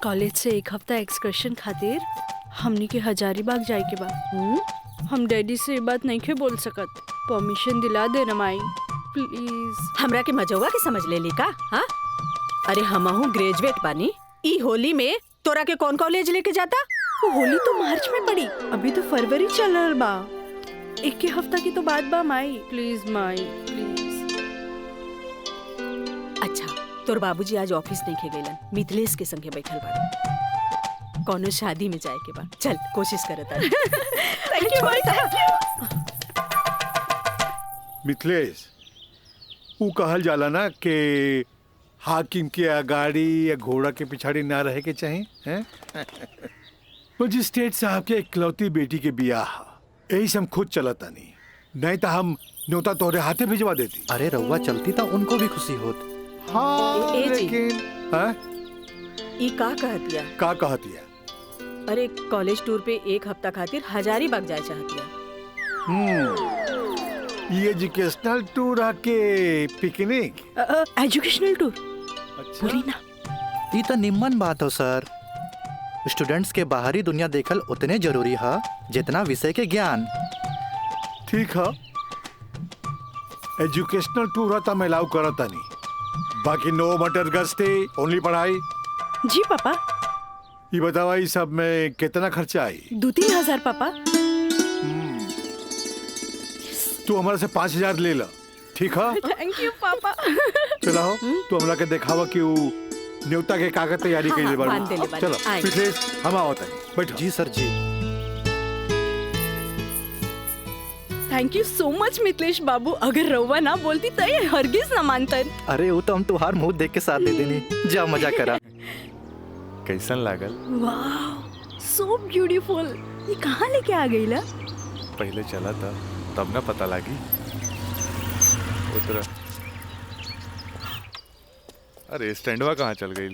कॉलेज से एक हफ्ता एक्सकर्शन खातिर हमनी के हजारीबाग जाए के बा। हम डैडी से ये बात नहीं के बोल सकत। परमिशन दिला दे ना माई प्लीज।
हमरा के मजौवा के समझ ले ली का? हाँ, अरे हमहू ग्रेजुएट बानी। ई होली में तोरा के कौन कॉलेज लेके जाता?
वो होली तो मार्च में पड़ी, अभी तो फरवरी चल रहा बा। एक के हफ्ता की तो बात बा माई, प्लीज माई प्लीज।
अच्छा, तोर बाबूजी आज ऑफिस नहीं खे गइलन, मिथिलेश के संगे बैठल बाड़े। कौनो शादी में जाए के बा, चल कोशिश करत तानी।
थैंक यू भाई, थैंक यू।
मिथिलेश, वो कहल जाला ना कि हाकिम के अगाड़ी या घोड़ा के पिछाड़ी ना रहे के चाहिए हैं? मजिस्ट्रेट साहब के इकलौती बेटी के बियाह, यही से हम खुद चलता नहीं तो हम न्योता तोरे हाथे भिजवा देती।
अरे रउआ चलती तो उनको भी खुशी होत।
हाँ,
ए जी।
लेकिन हाँ?
ई का कहतिया?
का कहतिया?
अरे कॉलेज टूर पे एक हफ्ता खातिर हजारीबाग जाए चाहतिया।
ये एजुकेशनल टूर आके पिकनिक?
एजुकेशनल टूर?
अच्छा।
बोली ना।
ये तो निम्मन बात हो सर। स्टूडेंट्स के बाहरी दुनिया देखल उतने जरूरी है जितना विषय के ज्ञान।
ठीक है, एजुकेशनल टूर था मैं अलाउ करता नहीं, बाकी नो मटर गस्ते ओनली पढ़ाई।
जी पापा।
ये बतावा ये सब में कितना खर्चा आई?
2-3 हजार पापा।
तू हमारे से 5,000 ले ला, ठीक है?
थैंक यू पापा।
चलो तू हमरा के दिखावा कि वो न्योता के कागज तैयारी के लिए
बांध देले बानी।
चलो
आए।
पिछले हम आवत है, बैठो।
जी सर जी।
Thank you so much Mithilesh बाबू। अगर रउआ ना बोलती तो ये हरगिज ना मानतन।
अरे वो तो हम तुहार मुंह देख के साथ दे देनी। जा मजा करा।
कैसन लागल?
वाह, सो ब्यूटीफुल। ये कहाँ लेके आ गई ला?
पहले चला था तब ना पता लगी। उतरा। अरे स्टैंडवा कहाँ चल गई?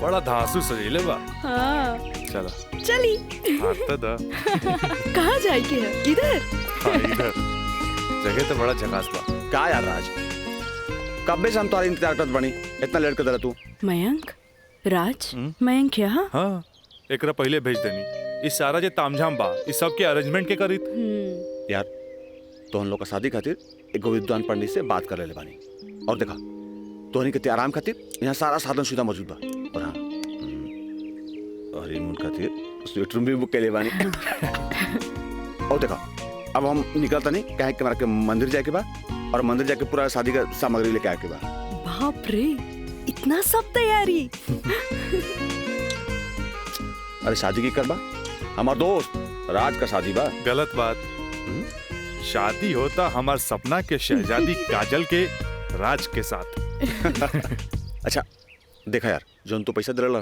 बड़ा धांसू सजीले बा।
हाँ।
चला
चली।
हाथ तो दा।
कहाँ जाए के है? इधर?
हाँ इधर। जगह तो बड़ा झकास बा।
क्या यार राज, कब से हम तुम्हारा इंतजार करत बनी, इतना लेट कर तू?
मयंक, राज, मयंक यहाँ?
हाँ, एकरा पहले भेज देनी। इस सारा जे तामझाम बा इस सब के अरेंजमेंट के करी
यार तो हम लोग का शादी खातिर एगो विद्वान पंडित से बात कर ले बानी और देखा तोहनी के आराम खातिर यहाँ सारा साधन सुविधा मौजूद बा। और हाँ हनीमून खातिर स्वीट रूम भी बुक कर ले बानी। और देखा अब हम निकलता नहीं कहे कि हमारा के मंदिर जाके बा और मंदिर जाके पूरा शादी का सामग्री लेके आके बा।
बाप रे इतना सब तैयारी।
अरे शादी की करबा हमार दोस्त राज का शादी बा।
गलत बात। शादी होता हमार सपना के शहजादी काजल के राज के साथ।
अच्छा देखा यार जो तो पैसा दिला ना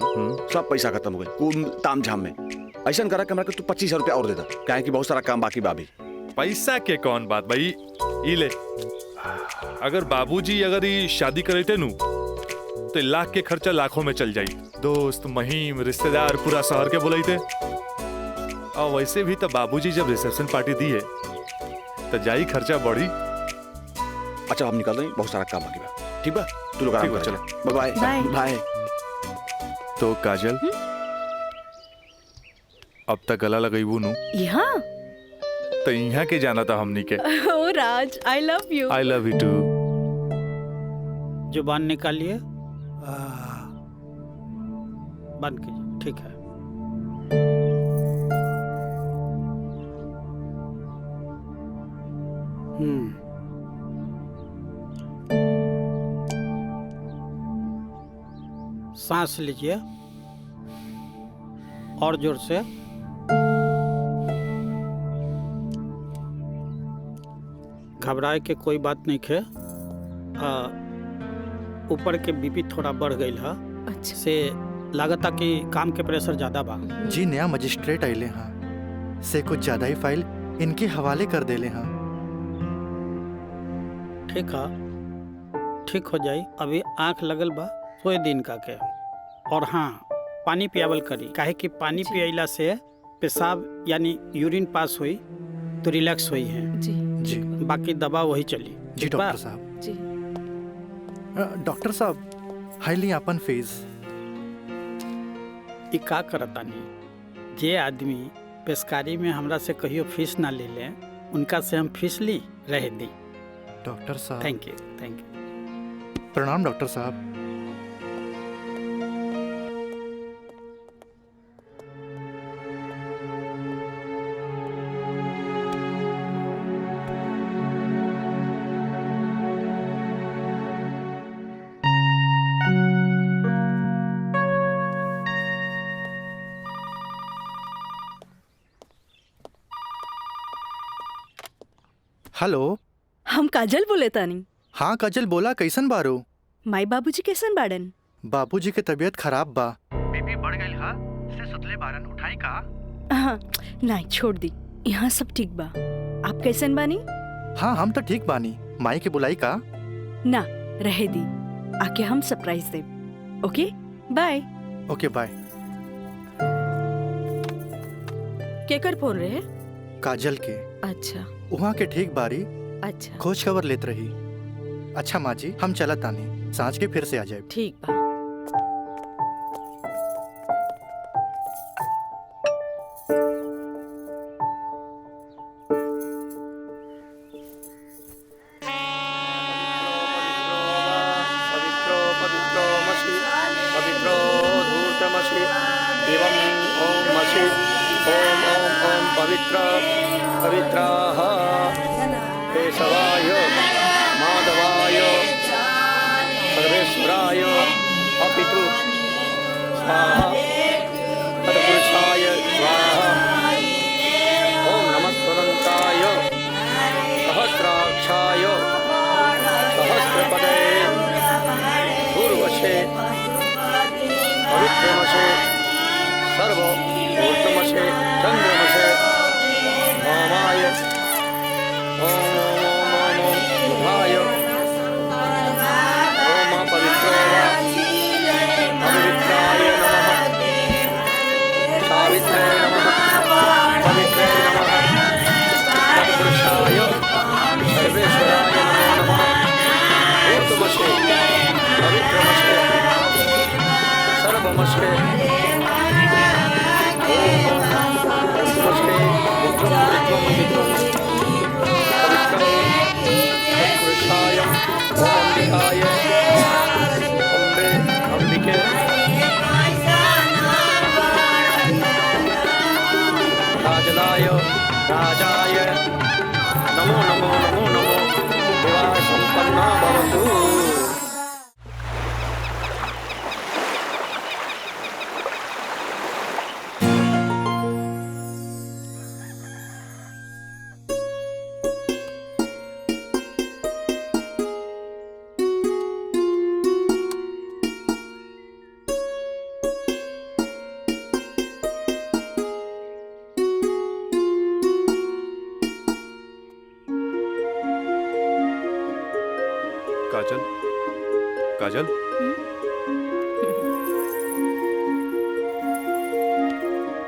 सब पैसा खत्म हो गए कुल तामझाम में। ऐसा करा कि हमरा के तू 25,000 रुपया और दे दा काहे कि बहुत सारा काम बाकी बा अभी।
पैसा के कौन बात भाई ई ले। अगर बाबूजी अगर ये शादी करते नु तो लाख के खर्चा लाखों में चल जाई। दोस्त महिम रिश्तेदार पूरा शहर के बुलाईते। और वैसे भी तो बाबूजी जब रिसेप्शन पार्टी दी है तो जाई खर्चा बढ़ी।
अच्छा हम निकल रहे हैं बहुत सारा काम बाकी बा। ठीक बा तू लोग आराम कर चलो। Bye bye bye.
तो काजल अब तक गला लगाईबू नु
यहाँ
तो यहाँ के जाना था हमनी के।
ओ Raj I love you.
I love you too.
जुबान निकालिए बंद कीजिए। ठीक है। सांस लीजिए और जोर से। घबराए के कोई बात नहीं खे। ऊपर के बीपी थोड़ा बढ़ गई है।
अच्छा।
से लागता कि काम के प्रेशर ज्यादा बा।
जी नया मजिस्ट्रेट आइले हाँ से कुछ ज्यादा ही फाइल इनके हवाले कर देले हाँ।
ठीक है ठीक हो जाई। अभी आंख लगल बा सोए दिन का के। और हाँ पानी पियावल करी काहे कि पानी पियला से पेशाब यानी यूरिन पास हुई तो रिलैक्स हुई है।
जी
जी
बाकी दवा वही चली।
जी डॉक्टर साहब। जी डॉक्टर साहब हाई ली अपन फीस।
ई का करतानी जे आदमी पेशकारी में हमरा से कहियो फीस ना ले ले उनका से हम फीस ली रह दी।
डॉक्टर साहब
थैंक यू।
प्रणाम डॉक्टर साहब। हेलो
हम काजल बोले तानी।
हाँ काजल बोला कैसन बारो।
माई बाबूजी कैसन बाड़न।
बाबूजी के तबीयत खराब बा। बीपी बढ़ गई हा से सुतले बारन उठाई का।
हाँ नहीं छोड़ दी यहाँ सब ठीक बा। आप कैसन बानी।
हाँ हम तो ठीक बानी। माई के बुलाई का
ना रहे दी आके हम सरप्राइज दे। Okay bye.
Okay bye.
केकर फोन रहे।
काजल के।
अच्छा
वहाँ के ठीक बारी।
अच्छा
खोज खबर लेत रही। अच्छा माँ जी हम चलत आनी सांझ के फिर से आ जाए।
ठीक बा।
पवित्राः केशवाय माधवाय सर्वेश्वराय अपितु स्वाहा तत्पुरुषाय स्वाहा। ओम नमः स्वदन्ताय सहस्राक्षाय सहस्रपदे पूर्वशे पवित्रमशे सर्व ऊर्ध्वमशे चन्द्रमशे ओमाय ओम ओम ओम ओम शुभाय ओम पवित्रो वा पवित्राय नमः सावित्रे नमः पवित्रे नमः तत्पुरुषाय सर्वेश्वराय नमो नमः। ऊर्ध्वमशे पवित्रमशे सर्वमशे
काजल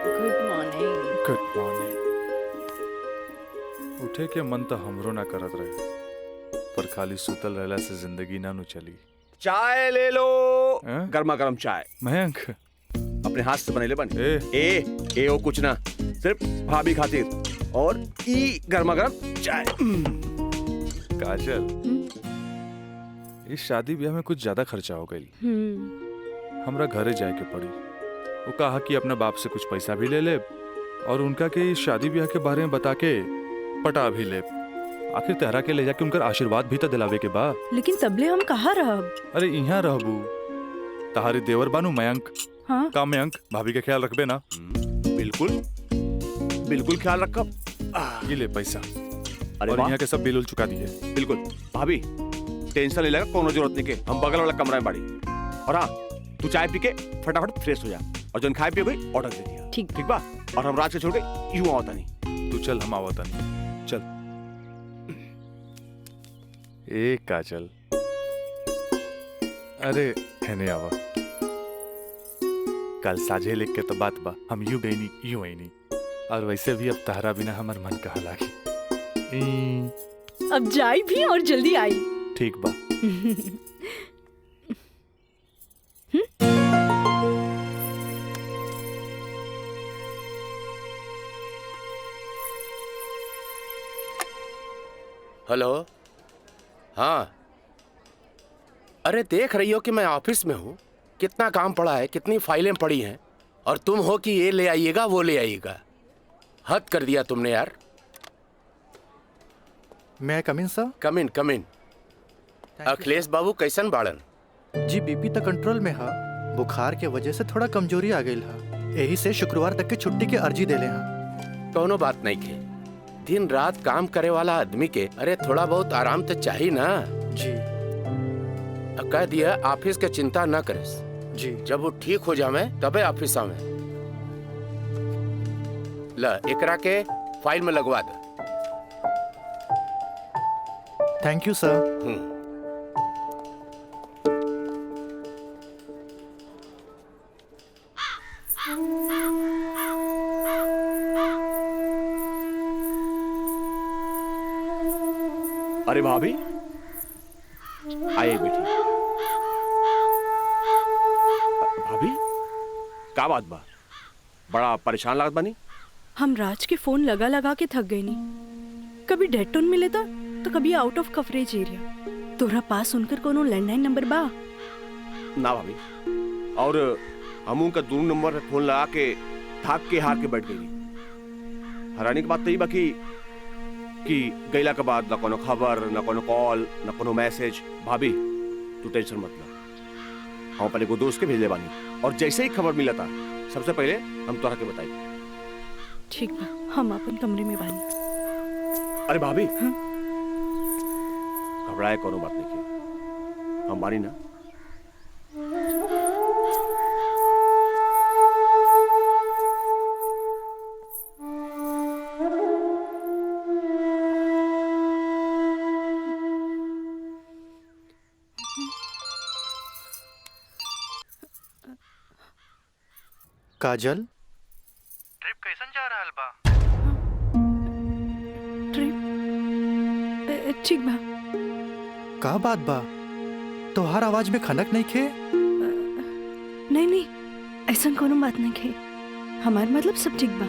गुड मॉर्निंग।
Good morning. उठे के मन तो हमरो ना करत रहे, पर खाली सुतल रहला से जिंदगी ना नु चली।
चाय ले लो, गर्मा गर्म चाय।
मयंक
अपने हाथ से बनेले बन। ए ओ कुछ ना, सिर्फ भाभी खातिर और ई गर्मा गर्म चाय।
काजल इस शादी ब्याह में कुछ ज्यादा खर्चा हो गई। हमरा घरे जाए के पड़ी। वो कहा कि अपने बाप से कुछ पैसा भी ले ले और उनका के इस शादी ब्याह के बारे में बता के पटा भी ले। आखिर तेहरा के ले जाके उनका आशीर्वाद भी तो दिलावे के बा।
लेकिन तबले हम कहाँ रहब?
अरे यहाँ रहबू, तहारी देवर बानू मयंक।
हाँ?
का मयंक भाभी के ख्याल रखबे ना?
बिल्कुल बिल्कुल ख्याल रखब।
ये ले पैसा।
अरे
और
वाह।
यहाँ के सब बिल उल चुका दिए।
बिल्कुल भाभी, टेंशन ले लगा, कोनो जरूरत नहीं के। हम बगल वाला कमरा में बाड़ी। और हाँ, तू चाय पी के फटाफट फ्रेश हो जा और जो खाए पिए गई ऑर्डर दे दिया।
ठीक
ठीक बा। और हम रात के छोड़ के यूं आवता नहीं।
तू चल, हम आवता नहीं। चल। ए काजल, अरे हैने आवा। कल साझे लिख के तो बात बा, हम यूं गई नहीं यूं आई नहीं। और वैसे भी अब तहरा बिना हमार मन कहा लागी।
अब जाई भी और जल्दी आई।
ठीक बा।
हेलो। हाँ, अरे देख रही हो कि मैं ऑफिस में हूँ, कितना काम पड़ा है, कितनी फाइलें पड़ी हैं, और तुम हो कि ये ले आइएगा वो ले आइएगा। हद कर दिया तुमने यार।
मैं कम इन सर?
कम इन। अखिलेश बाबू कैसन बाड़न?
जी बीपी तो कंट्रोल में है, बुखार के वजह से थोड़ा कमजोरी आ गई है, यही से शुक्रवार तक की छुट्टी के अर्जी दे ले हैं।
कोनो बात नहीं के, दिन रात काम करे वाला आदमी के अरे थोड़ा बहुत आराम तो चाहिए ना।
जी
कह दिया ऑफिस के चिंता न करे
जी,
जब वो ठीक हो जावे तबे ऑफिस आवे। ला एकरा के फाइल में लगवा दे।
थैंक यू सर।
अरे भाभी आइए बेटी। भाभी क्या बात बा, बड़ा परेशान लागत बानी?
हम राज के फोन लगा लगा के थक गए नहीं। कभी डेड टोन मिले था तो कभी आउट ऑफ कवरेज एरिया। तोरा पास उनकर कोनो लैंडलाइन नंबर बा?
ना भाभी, और हम उनका दूर नंबर पे फोन लगा के थाक के हार के बैठ गई। हैरानी की बात तो ये बाकी कि गईला के बाद ना कोनो खबर, ना कोनो कॉल, ना कोनो मैसेज। भाभी तू टेंशन मत ले, हम अपने को दोस्त के भेजले बानी और जैसे ही खबर मिला था सबसे पहले हम तोरा के बताई।
ठीक बा, हम अपन कमरे में बानी।
अरे भाभी घबराए कोनो बात नहीं की, हम बानी ना।
काजल,
ट्रिप कैसन जा रहल बा?
ट्रिप ठीक बा।
का बात बा, तोहार आवाज में खनक नहीं खे?
नहीं, ऐसा कोनो बात नहीं खे। हमार मतलब सब ठीक बा।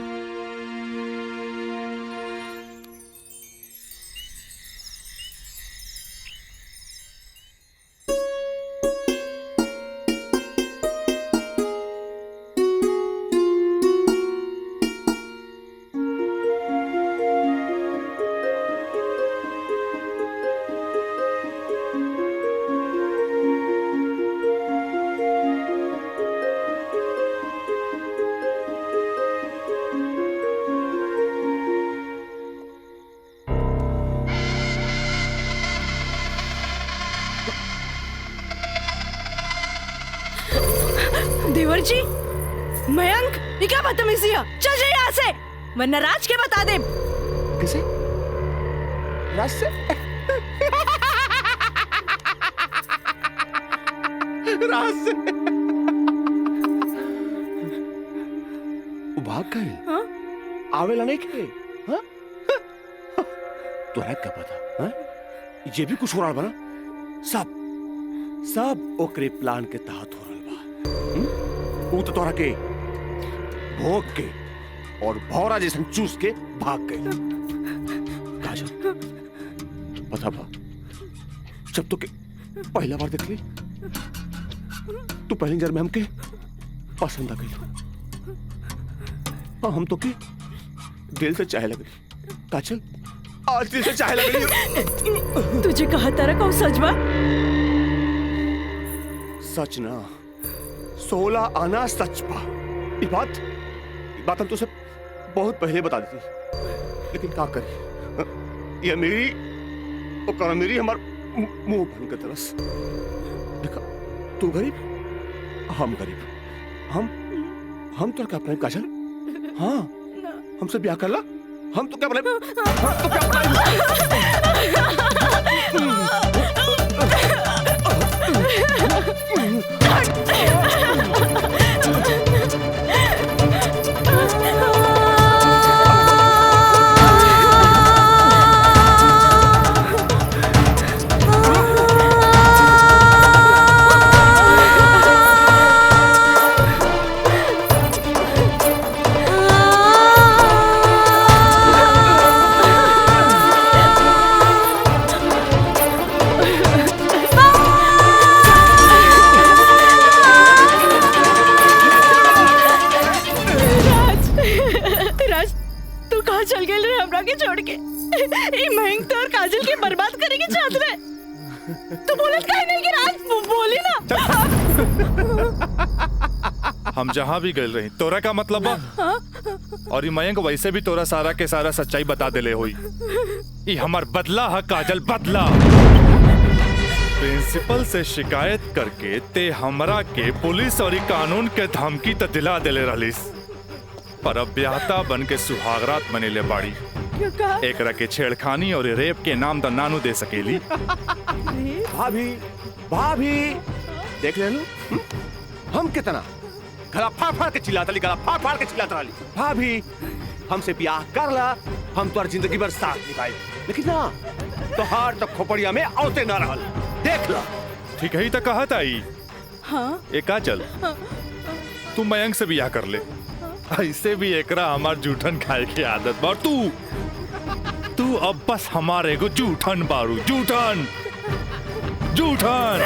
देवर जी, मयंक, ये क्या बदतमीजी है? चल जाइए यहाँ से, वरना राज के बता दे।
किसे? राज से? रात से वो भाग गए। आवेला नहीं खे। हाँ? तोरा क्या पता? हाँ? ये भी कुछ हो रहा बना। सब ओकरे प्लान के तहत हो रहा बा। वो तो तोरा के भोग के और भौरा जैसे चूस के भाग गए। काजल पता बा जब तो के पहला बार देख ली तू पहली नजर में हमके पसंद आ गई और हम तो के दिल से चाहे लग रही। काजल आज दिल से चाहे लग रही।
तुझे कहा तारा कौन सच बा?
सच ना 16 आना सच बा। ये बात हम तुझे बहुत पहले बता दी थी, लेकिन क्या करी ये मेरी हमार मुंह बन के तरस। देखा तू गरीब हम गरीब हम तो क्या अपने काजल। हाँ हमसे ब्याह कर ला। हम तो क्या
छोड़ के महंग तो और काजल के बर्बाद करेंगे चाहत रहे। तू बोलत काहे नहीं कि राज बोली ना।
हम जहाँ भी गए रही तोरा का मतलब बा और ये मयंक वैसे भी तोरा सारा के सारा सच्चाई बता देले होई। ये हमार बदला है काजल, बदला। प्रिंसिपल से शिकायत करके ते हमरा के पुलिस और कानून के धमकी त दिला देले रहलिस, पर अब ब्याहता बन के सुहागरात मनेले बाड़ी। एकरा के छेड़खानी और रेप के नाम तो नानू दे सकेली।
भाभी देख ले हम कितना गला फाड़ फाड़ के चिल्लाता ली, गला फाड़ फाड़ के चिल्लाता ली। भाभी हमसे ब्याह कर ला, हम तो जिंदगी भर साथ निभाए, लेकिन ना तो हार तो खोपड़िया में औते ना रहल। देख ला
ठीक है तो कहत आई।
हाँ
एका चल तू मयंक से ब्याह कर ले, ऐसे भी एकरा हमार जूठन खाए की आदत बा। तू अब बस हमारे को जूठन बारू, जूठन जूठन।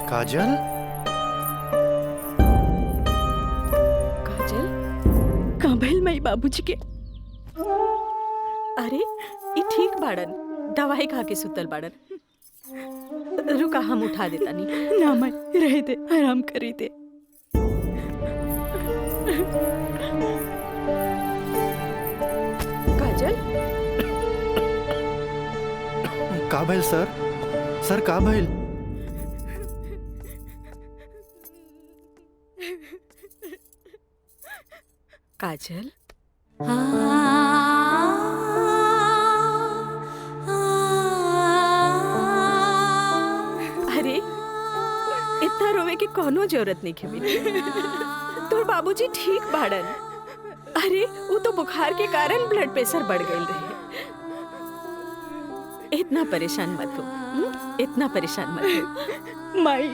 काजल
काजल कहाँ भइल मई बाबूजी के?
अरे ये ठीक बाड़न, दवाई खा के सुतल बाड़न। रुका हम उठा देता नहीं।
ना मैं रह दे, आराम करी दे।
काजल
का भइल सर? सर का भइल?
काजल अरे इतना रोवे के कोनो जरूरत नहीं है मेरी। तोर बाबूजी ठीक बाड़न। अरे वो तो बुखार के कारण ब्लड प्रेशर बढ़ गई रहे। इतना परेशान मत हो, इतना परेशान मत हो।
माई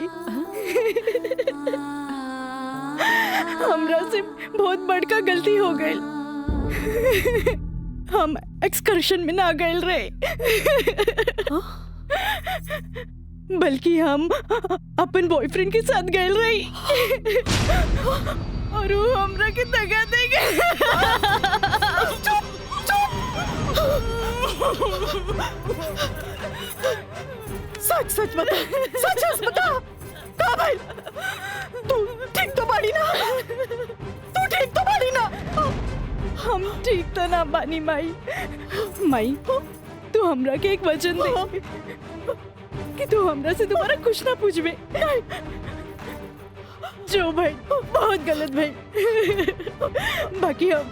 हमरा से बहुत बड़का गलती हो गई। हम एक्सकर्शन में ना गए रहे, बल्कि हम अपन बॉयफ्रेंड के साथ गए रही और वो हमरा के दगा दे गए। सच सच बता, सच सच बता का भाई तू ठीक तो बाड़ी ना? तू ठीक तो बाड़ी ना? हम ठीक तो ना बानी माई। माई तू हमरा के एक वचन दे कि तू हमरा से दोबारा कुछ ना पूछबे। जो भाई बहुत गलत भाई, बाकी हम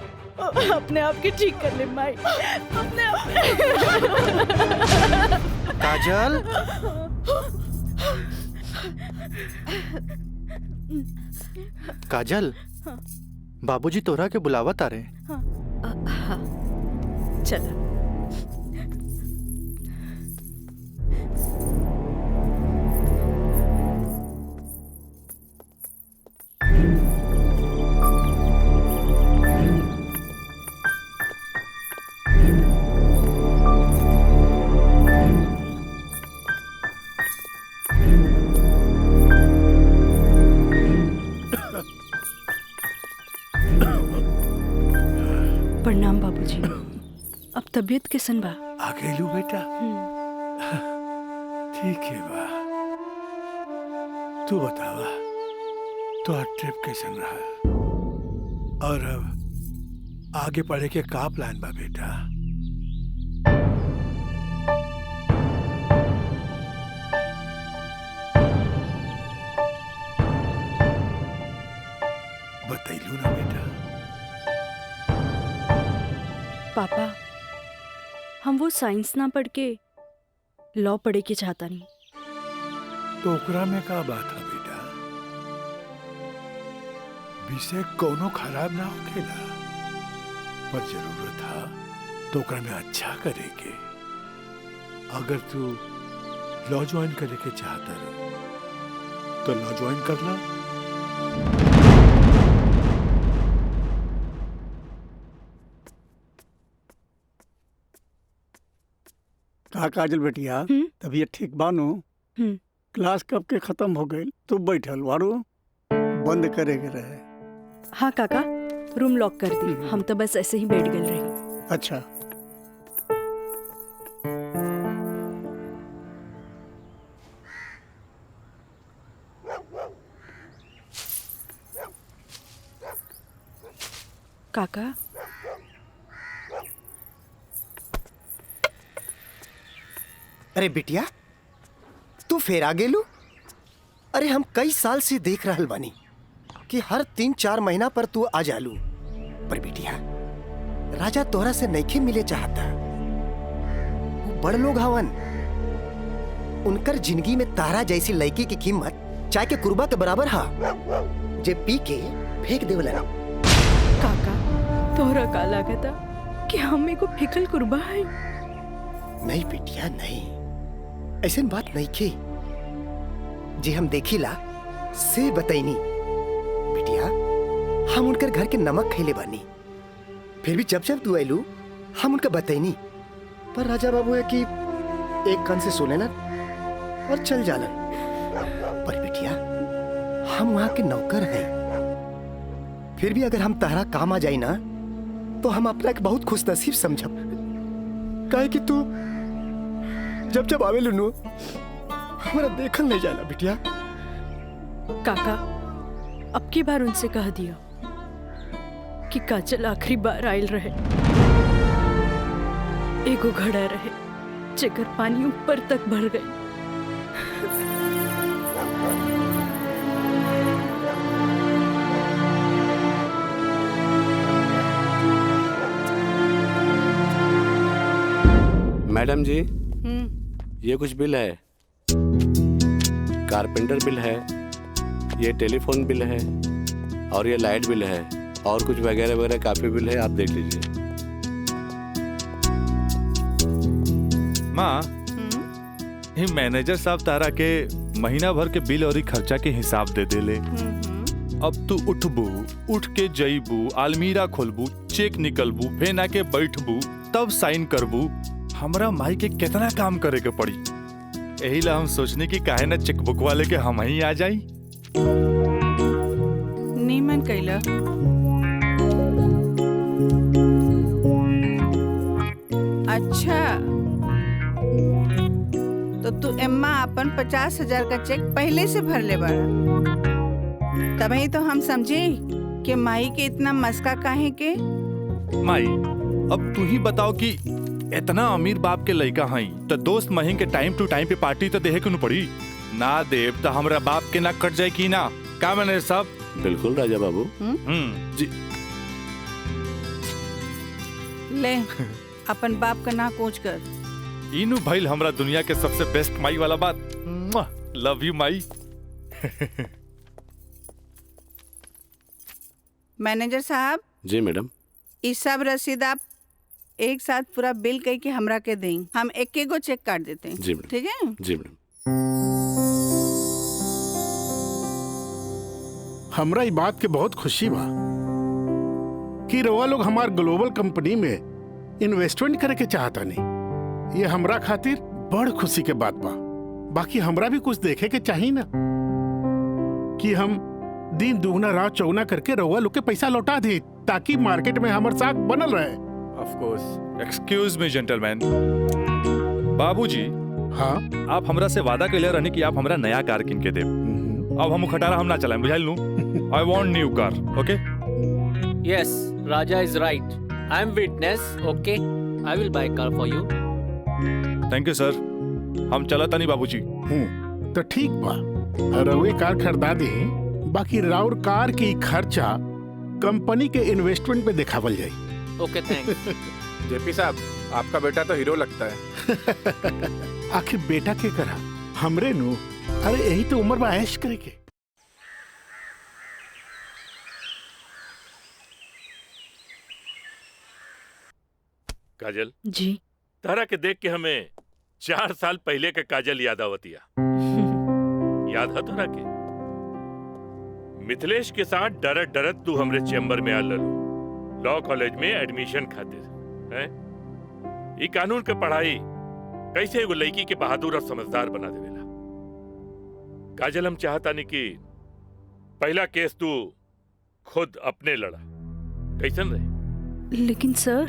अपने आप के ठीक कर ले माई, अपने आप।
काजल, काजल, बाबूजी तोरा के बुलावत आ रहे।
चला। प्रणाम बाबूजी। अब तबीयत कैसन बा?
आ गइलू बेटा? ठीक है बा। तू बतावा तो ट्रिप कैसन रहा और अब आगे पढ़े के का प्लान बा बेटा? बतैलू ना बेटा?
पापा, हम वो साइंस ना पढ़ के लॉ पढ़े के चाहता नहीं।
तो ओकरा में का बात है बेटा? विषय कोनो खराब ना होखेला, पर जरूरत है तो ओकरा में अच्छा करे के। अगर तू लॉ ज्वाइन करे के चाहता रहो तो लॉ ज्वाइन कर ला।
का काजल बेटिया, तबीयत ठीक बानू? क्लास कब के खत्म हो गई? तू बैठल वारू, बंद करे के रहे।
हाँ काका, रूम लॉक कर दी। हम तो बस ऐसे ही बैठ गए रही।
अच्छा।
काका,
अरे बिटिया, तू फेर आ गेलू? अरे हम कई साल से देख रहल बानी कि हर 3-4 महीना पर तू आ जालू। पर बिटिया, राजा तोहरा से नइखे मिले चाहता। वो बड़ लोग हवन, उनकर जिंदगी में तारा जैसी लड़की की कीमत चाय के कुर्बा के बराबर हा, जे पी के फेंक देवलन।
काका, तोहरा का लागता कि हमें को फेकल कुर्बा है?
नहीं बिटिया नहीं, ऐसन बात नहीं के। जे हम देखिला से बताइनी बिटिया, हम उनकर घर के नमक खैले बानी। फिर भी जब जब तू आयलू हम उनका बताइनी, पर राजा बाबू है कि एक कान से सुने ना और चल जालन। पर बिटिया, हम वहां के नौकर हैं। फिर भी अगर हम तारा काम आ जाई ना तो हम अपना एक बहुत खुश नसीब समझब। काहे कि तू जब जब आवे लुनू हमारा देखल नहीं जाला बिटिया।
काका, अब की बार उनसे कह दिया कि काजल आखिरी बार आयल रहे, एगो घड़ा रहे जेकर पानी ऊपर तक भर गई।
मैडम जी, ये कुछ बिल है, कारपेंटर बिल है, ये टेलीफोन बिल है और ये लाइट बिल है और कुछ वगैरह वगैरह काफी बिल है, आप देख लीजिए।
माँ, ये मैनेजर साहब तारा के महीना भर के बिल और खर्चा के हिसाब दे देले। अब तू उठबू, उठ के जईबू, अलमीरा खोलबू, चेक निकलबू, फेन आके बैठबू, तब साइन करबू। हमरा माई के कितना काम करे के पड़ी। यही ला हम सोचने की काहे ना चेकबुक वाले के हम ही आ जाई।
नीमन कैला। अच्छा, तो तू एम्मा अपन 50,000 का चेक पहले से भर ले बाड़ा। तभी तो हम समझे कि माई के इतना मस्का काहे के।
माई, अब तू ही बताओ कि इतना अमीर बाप के लड़का हई तो दोस्त महीन के टाइम टू टाइम पे पार्टी तो देहे के न पड़ी। ना देव तो हमरा बाप के ना कट जाए की ना। का मैनेजर साहब?
बिल्कुल राजा बाबू।
जी।
ले अपन बाप का ना कोच कर।
इनू भाई हमरा दुनिया के सबसे बेस्ट माई वाला बात। Love you Mai.
मैनेजर साहब।
जी मैडम।
इस सब रसीद आप एक साथ पूरा बिल कह के हमरा के दें। हम एक एक गो चेक काट देते हैं।
जी मैडम।
ठीक है?
जी मैडम।
हमरा ई बात के बहुत खुशी बा कि रवा लोग हमार ग्लोबल कंपनी में इन्वेस्टमेंट करे के चाहता नहीं। ये हमरा खातिर बड़ खुशी के बात बा। बाकी हमरा भी कुछ देखे के चाहिए ना कि हम दिन दुगना रात चौगुना करके रवा लोग के पैसा लौटा दे ताकि मार्केट में हमार साख बनल रहे।
Of course. Excuse me gentleman. बाबूजी।
हाँ।
आप हमरा से वादा कैले रहनी कि आप हमरा नया कार किन के देब। अब हम खटारा हम ना चलाएं, बुझाइल नु? I want new car, okay?
Yes, Raja is right. I am witness. Okay, I will buy car for you.
Thank you, sir. हम चलता नहीं बाबूजी।
तो ठीक बा, रउए कार खरीदा दे। बाकी राउर कार की खर्चा कंपनी के इन्वेस्टमेंट पे दिखावल जाई।
Okay, thanks.
जेपी साहब, आपका बेटा तो हीरो लगता है।
आखिर बेटा के करा हमरे नु। अरे यही तो उम्र में ऐश करे के।
काजल
जी।
तारा के देख के हमें 4 साल पहले का काजल याद आवतिया। याद है तारा के? मिथिलेश के साथ डरत डरत तू हमरे चेम्बर में आ ललो लॉ कॉलेज में एडमिशन खातिर हैं? ई कानून के पढ़ाई कैसे एगो लड़की के बहादुर और समझदार बना देवेला। काजल हम चाहता नहीं कि पहला केस तू खुद अपने लड़ा, कैसन रहे?
लेकिन सर।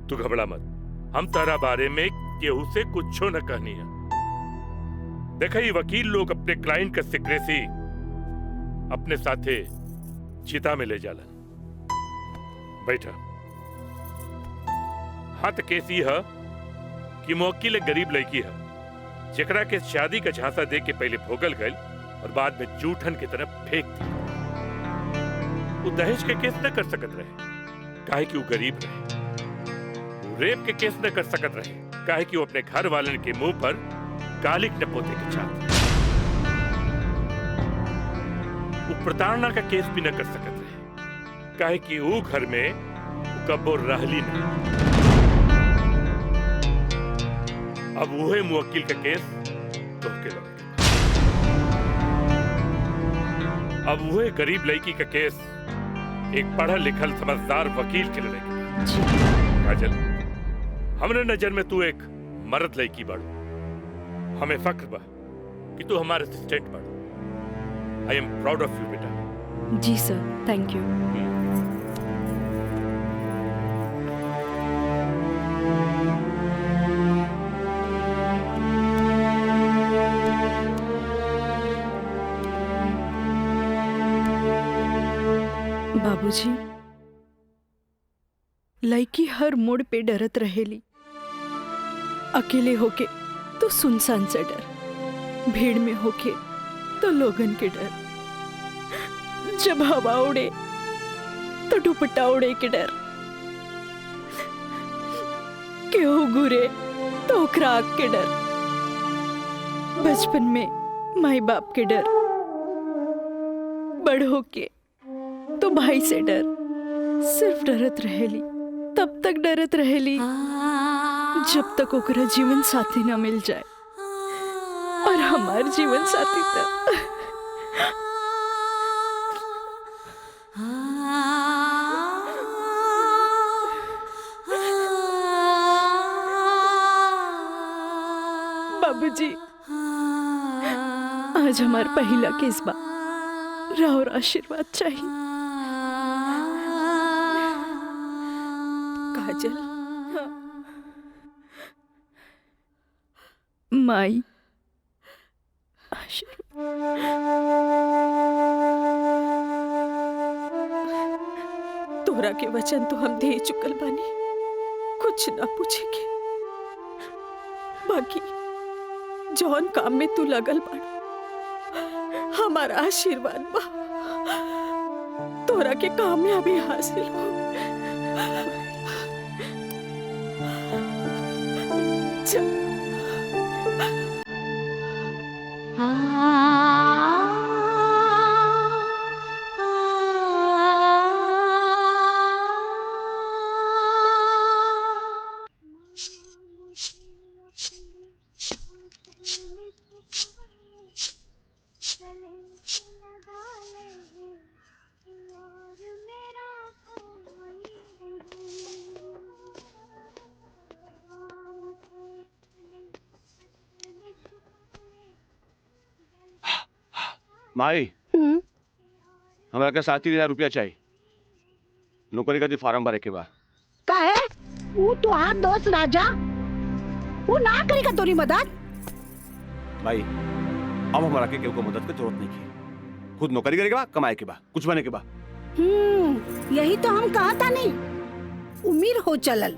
तू घबरा मत, हम तारा बारे में केहू से कुछो न कहनी है। देखा ये वकील लोग अपने क्लाइंट का सिक्रेसी अपने साथे चिता में ले जालन। बैठा। हाँ तो केस ये है कि मुवक्किल एक गरीब लड़की है जेकरा के शादी का झांसा दे के पहले भोगल गई और बाद में जूठन की तरफ फेंक दी। वो दहेज के केस न कर सकत रहे काहे कि वो गरीब रहे। वो रेप के केस न कर सकत रहे काहे कि वो अपने घर वाले के मुंह पर कालिक न पोते के चाहते। वो प्रताड़ना का केस भी न कर सकत रहे काहे कि वो घर में कब्बो रहली नहीं। अब वही मुवक्किल का केस तो के लड़के। अब वही गरीब लड़की का केस एक पढ़ा लिखल समझदार वकील के लड़के। काजल, हमरे नजर में तू एक मर्द लड़की बाड़ू। हमें फख्र बा कि तू हमारे असिस्टेंट बाड़ू। आई एम प्राउड ऑफ यू बेटा।
जी सर, थैंक यू। बाबूजी, लड़की हर मोड़ पे डरत रहेली। अकेले होके तो सुनसान से डर, भीड़ में होके तो लोगन के डर, जब हवा उड़े तो दुपट्टा उड़े के डर, केहू घुरे तो ओकरा आग के डर, बचपन में माई बाप के डर, बड़ होके तो भाई से डर। सिर्फ डरत रहेली, तब तक डरत रहेली जब तक ओकरा जीवन साथी न मिल जाए। और हमार जीवन साथी तो बाबूजी, आज हमार पहला केस बा, राउर आशीर्वाद चाहिए। काजल, माई
तोरा के वचन तो हम दे चुकल बानी, कुछ ना पूछेंगे। बाकी जौन काम में तू लगल बाड़, हमारा आशीर्वाद बा तोरा के कामयाबी हासिल हो। चल।
माई हमरा के 7,000 रुपया चाहिए नौकरी का फार्म भरे के बाद।
का है वो तो हाथ दोस्त राजा वो ना करेगा तोरी मदद।
भाई अब हमारा के केहू को मदद की जरूरत नहीं है, खुद नौकरी करे के बाद, कमाए के बाद, कुछ बने के बाद।
यही तो हम कहा था नहीं उम्र हो चलल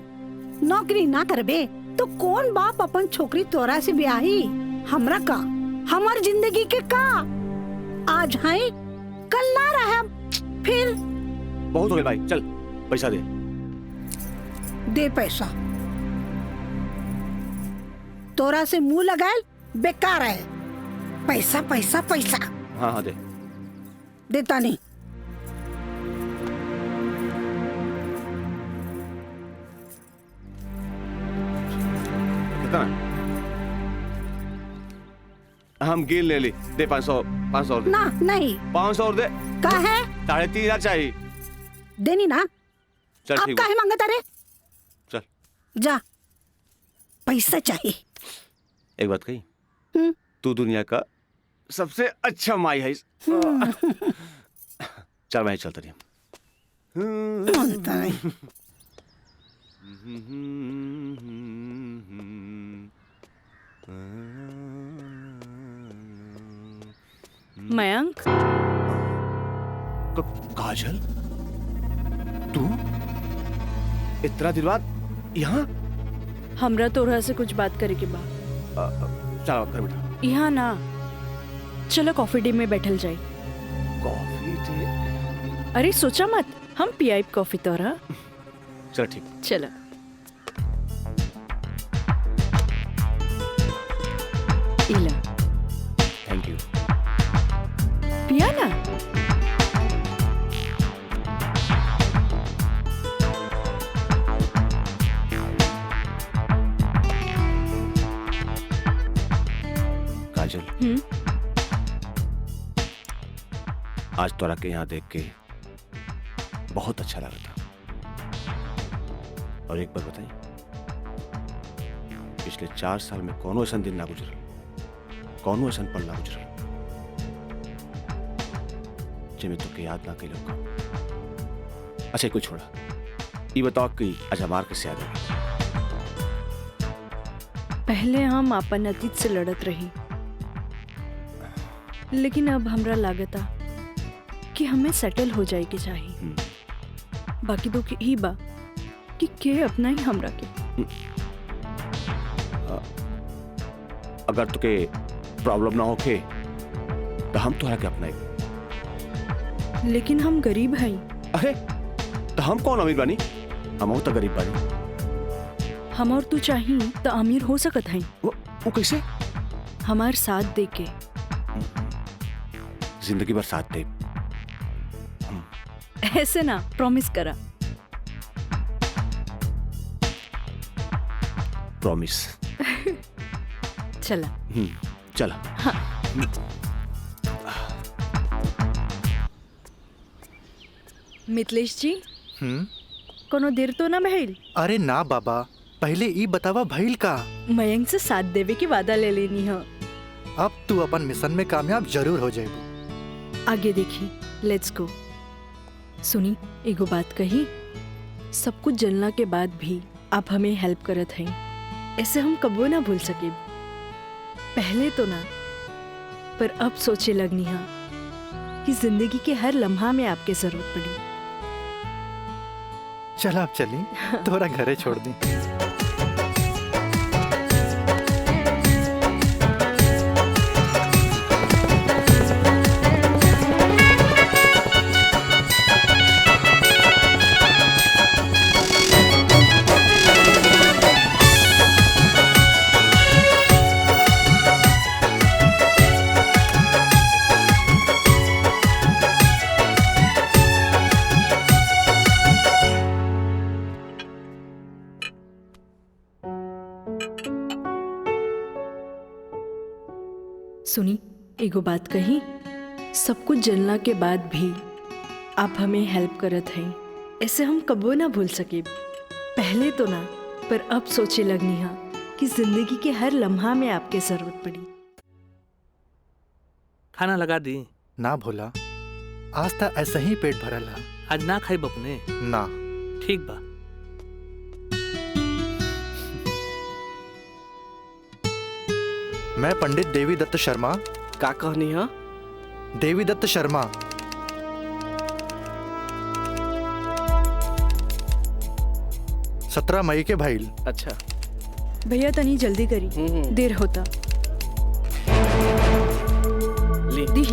नौकरी ना करबे तो कौन बाप अपन छोकरी तोरा से ब्याही। हमरा का हमार जिंदगी के का आज है कल ना रहे फिर।
बहुत हो गया भाई, चल पैसा दे।
दे पैसा तोरा से मुंह लगाए बेकार है। पैसा पैसा पैसा।
हाँ हाँ दे।
देता नहीं।
कितना? हम गिन ले ली। दे 500 और दे।
ना नहीं
500 और दे।
का है
3,500 चाहिए।
देनी ना।
चल
अब
ठीक
काहे मांगता रे?
चल
जा पैसा चाहिए।
एक बात कही, तू दुनिया का सबसे अच्छा माई है। चल मैं चलता रही।
मयंक
काजल तू इतना दिन बाद यहाँ?
हमरा तोरा से कुछ बात करे के बा।
चलो कर बेटा।
यहाँ ना चलो कॉफी डे में बैठल जाए।
Coffee day?
अरे सोचा मत, हम पियाई कॉफी तोरा।
चल ठीक।
चलो इला।
Thank you.
पिया ना।
काजल आज तोरा के यहाँ देख के बहुत अच्छा लगा था। और एक बार बताई, पिछले 4 साल में कौनो ऐसा दिन ना गुजरल, कौनो ऐसा पल ना गुजरल जिसमें तुके याद ना कैलो का। अच्छा कुछ छोड़ा, ये बताओ कि आज हमार कैसे याद है?
पहले हम अपन अतीत से लड़त रही, लेकिन अब हमरा लागता कि हमें सेटल हो जाए के चाहिए। बाकी तो ही बा कि के अपना ही हमरा के।
अगर तुके प्रॉब्लम ना होके तो हम तोहरा के अपनाए।
लेकिन हम गरीब हैं।
अरे तो हम कौन अमीर बानी? हम तो गरीब बानी।
हम और तू चाहिए तो अमीर हो सकत हैं।
वो कैसे?
हमार साथ दे के।
जिंदगी भर साथ दे।
ऐसे ना, प्रॉमिस करा।
प्रॉमिस।
चला।
चला।
हाँ। मिथिलेश जी, कोनो देर तो ना भइल?
अरे ना बाबा, पहले ई बतावा भइल का?
मयंक से साथ देवे की वादा ले लेनी है।
अब तू अपन मिशन में कामयाब जरूर हो जाएगी।
आगे देखी, लेट्स गो। सुनी, एगो बात कही, सब कुछ जलना के बाद भी आप हमें हेल्प करत हैं, ऐसे हम कबो ना भूल सके। पहले तो ना, पर अब सोचे लगनी है कि जिंदगी के हर लम्हा में आपके जरूरत पड़ी।
चल आप चली, तोरा घरे छोड़ दी।
सुनी, एगो बात कही, सब कुछ जनला के बाद भी आप हमें हेल्प करत हैं, ऐसे हम कबो ना भूल सके। पहले तो ना, पर अब सोचे लगनी हा कि जिंदगी के हर लम्हा में आपके जरूरत पड़ी।
खाना लगा दी?
ना भोला, आज तक ऐसा ही पेट भरल है।
आज ना खाई बपने?
ना।
ठीक बा।
मैं पंडित देवी दत्त शर्मा।
का कहनी है?
देवी दत्त शर्मा। सत्रह मई के भाईल।
अच्छा
भैया तनी जल्दी करी, देर होता। दी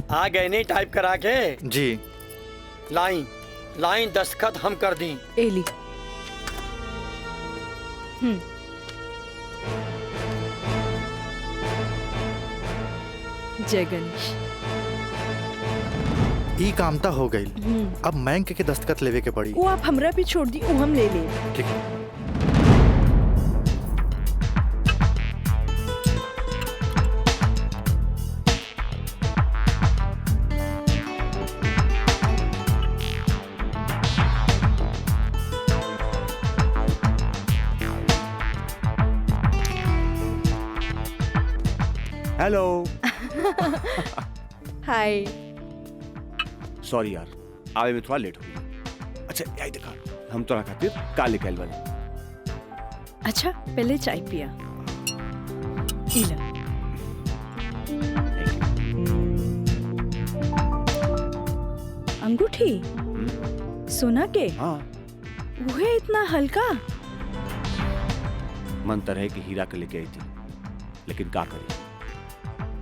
आ गए नहीं टाइप करा के?
जी।
लाइन लाइन दस्तखत हम कर दी।
एली। जय गणेश।
ई कामता हो गई। अब बैंक के दस्तखत लेवे के पड़ी।
वो आप हमरा भी छोड़ दी, वो हम ले ले।
ठीक है।
हेलो।
हाय।
सॉरी यार, आवे में थोड़ा लेट हो गया। अच्छा यही देखा, हम तोरा खातिर का लेके आइल बानी।
अच्छा पहले चाय पिया। इला। अंगूठी सोना के?
हाँ।
वो है इतना हल्का?
मन तो रहे कि हीरा के लेके आई थी, लेकिन का करी,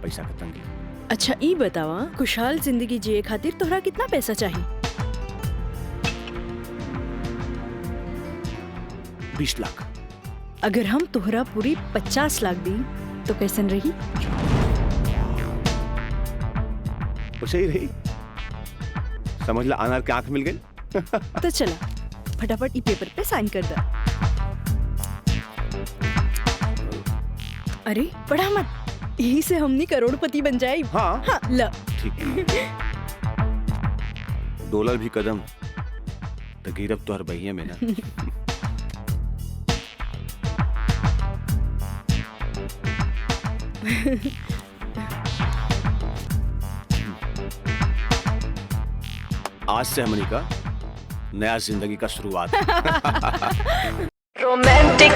पैसा का तंगी।
अच्छा ई बतावा, खुशहाल जिंदगी जिए खातिर तोहरा कितना पैसा चाहिए?
20 लाख।
अगर हम तोहरा पूरी 50 लाख दी तो कैसन रही?
वैसे ही रही। समझ ला अनार के आंख मिल गई।
तो चला फटाफट ई पेपर पे साइन कर दे। अरे पढ़ा मत, यही से हमनी करोड़पति बन जाए।
हाँ,
हाँ ल।
ठीक है। डॉलर भी कदम तो गिरब तो हर बहिया में ना। आज से हमनी का नया जिंदगी का शुरुआत।
रोमांटिक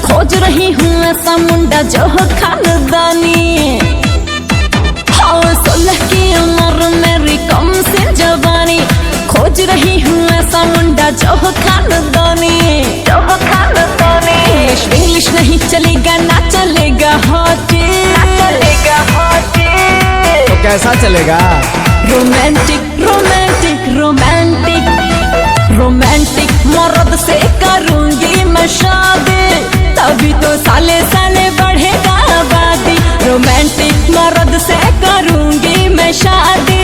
खोज रही हूँ ऐसा मुंडा जो हो खानदानी। हाँ 16 की उम्र मेरी कम से जवानी, खोज रही हूँ ऐसा मुंडा जो हो खानदानी। इंग्लिश नहीं चलेगा, ना चलेगा हॉटी,
तो कैसा चलेगा?
रोमांटिक रोमांटिक रोमांटिक रोमांटिक मर्द से करूंगी मैं शादी, तभी तो साले साले बढ़ेगा आबादी। रोमांटिक मर्द से करूंगी मैं शादी।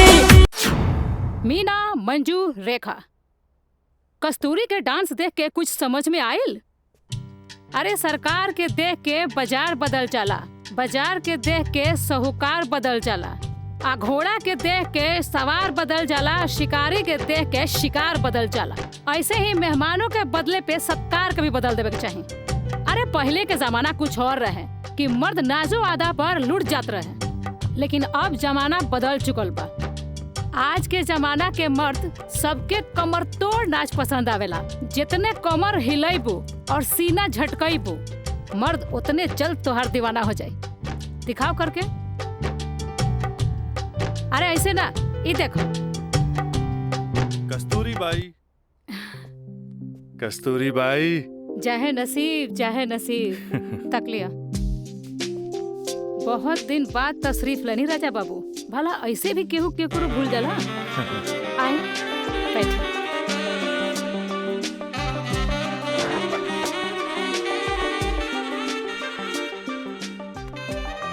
मीना, मंजू, रेखा, कस्तूरी के डांस देख के कुछ समझ में आयल? अरे सरकार के देख के बाजार बदल जाला, बाजार के देख के साहूकार बदल जाला, आ घोड़ा के देख के सवार बदल जाला, शिकारी के देख के शिकार बदल जाला। ऐसे ही मेहमानों के बदले पे सत्कार कभी बदल देवे के चाहिए। अरे पहले के जमाना कुछ और रहे कि मर्द नाजो आदा पर लुट जात रहे, लेकिन अब जमाना बदल चुकल बा। आज के जमाना के मर्द सबके कमर तोड़ नाच पसंद आवेला। जितने कमर हिलेबू और सीना झटकेबू, मर्द उतने जल्द तोहार दीवाना हो जाए। दिखाओ करके। अरे ऐसे ना, ये देखो।
कस्तूरी बाई, कस्तूरी बाई।
चाहे नसीब, चाहे नसीब। तक लिया। बहुत दिन बाद तशरीफ लेनी राजा बाबू। भला ऐसे भी केहू केकरो भूल जाला। आए बैठ।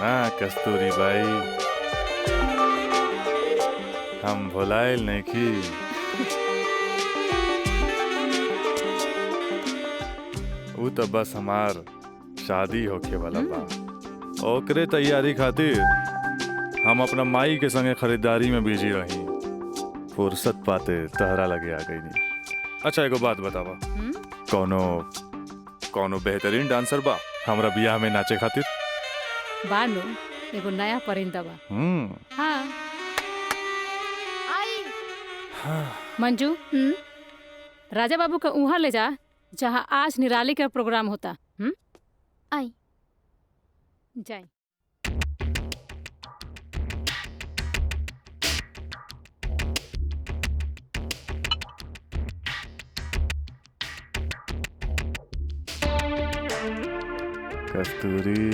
ना कस्तूरी बाई, हम भुलाइल नहीं की। वो तो बस हमार शादी होके वाला बा। ओकरे तैयारी खातिर हम अपना माई के संगे खरीदारी में बिजी रही। फुर्सत पाते तहरा लगे आ गई नहीं। अच्छा एगो बात बतावा, कौनो बेहतरीन डांसर बा हमरा बियाह में नाचे खातिर?
बानो एगो नया परिंदा बा। हाँ। मंजू, राजा बाबू का उहाँ ले जा जहाँ आज निराली का प्रोग्राम होता। आई जाए।
कस्तूरी,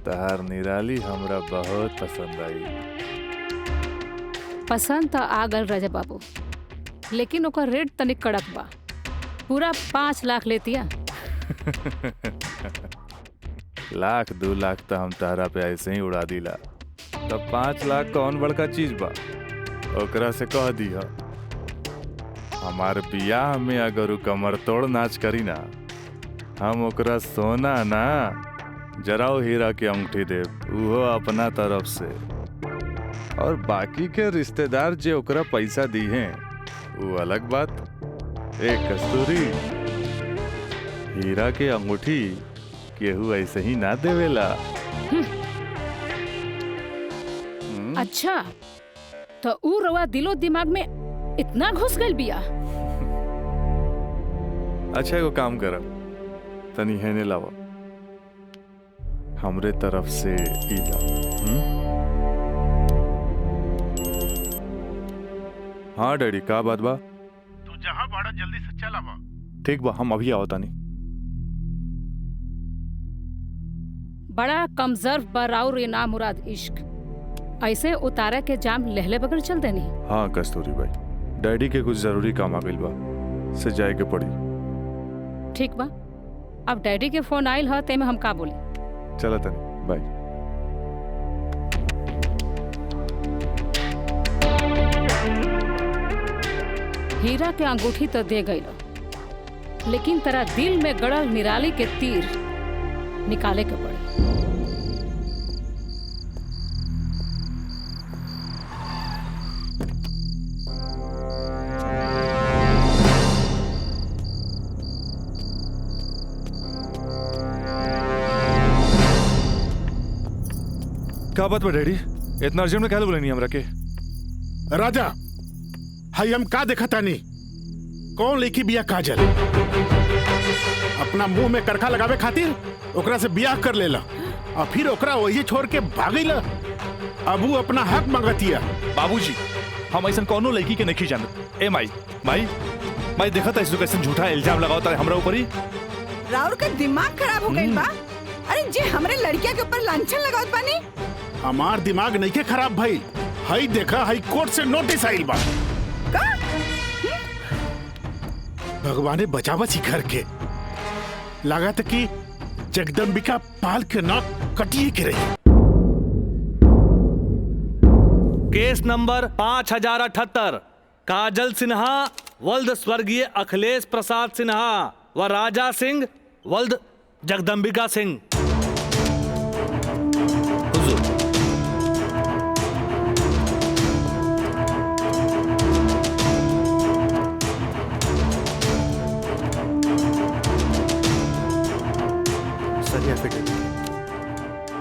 तहार निराली हमरा बहुत पसंद आई।
पसंद तो आ गल राजा बाबू, लेकिन ओकर रेट तनिक कड़क बा। पूरा 5 लाख लेतिया।
लाख 2 लाख तो हम तहरा पे ऐसे ही उड़ा दिला। तब 5 लाख कौन बड़का चीज बा? ओकरा से कह दिया हमार बियाह में अगर उ कमर तोड़ नाच करी ना, हम ओकरा सोना ना जराओ हीरा के अंगूठी देव, उहो अपना तरफ से। और बाकी के रिश्तेदार जे ओकरा पैसा दी हैं वो अलग बात। एक कस्तूरी, हीरा के अंगूठी केहू ऐसे ही ना देवेला।
अच्छा, तो ऊ रवा दिलो दिमाग में इतना घुस गल बिया।
अच्छा एगो काम कर, तनी हेने लावा, हमरे तरफ से ई ला। हाँ डैडी, का बात बा?
तू जहाँ बड़ा जल्दी से चल आवा।
ठीक बा, हम अभी आवतानी।
बड़ा कमजोर बराउर ना मुराद इश्क, ऐसे उतारा के जाम लहले बगल चल देनी।
हाँ कस्तूरी भाई, डैडी के कुछ जरूरी काम आ गइल बा, से जाए के पड़ी।
ठीक बा, अब डैडी के फोन आइल ह तेमे हम का बोली।
चला तनी, बाय।
हीरा के अंगूठी तो दे गई, लेकिन तेरा दिल में गड़ल निराली के तीर निकाले के पड़ी।
क्या बात बा डैडी, इतना अर्जेंट में क्या बोले नहीं हमरा के?
राजा, हाई हम का देखा तानी? कौन लेखी बिया काजल? अपना मुंह में करखा लगावे खातिर ओकरा से बियाह कर लेला और फिर ओकरा वही छोड़ के भागीला। अब वो अपना हक मांगतिया।
बाबूजी, हम ऐसा कौनो लड़की के नहीं जानत। ए माई माई माई, देखा था इसको कैसे झूठा इल्जाम लगाता है हमरा ऊपर ही।
राउर का दिमाग खराब हो गई बा। अरे जे हमरे लड़किया के ऊपर लांछन लगावत बानी।
हमार दिमाग नहीं के खराब भाई, हाई देखा हाई कोर्ट से नोटिस आइल बा। भगवाने बचावा सी घर के, लागत कि जगदम्बिका पाल के नाक कटिए के रही।
केस नंबर 5078, काजल सिन्हा वल्द स्वर्गीय अखिलेश प्रसाद सिन्हा व राजा सिंह वल्द जगदम्बिका सिंह।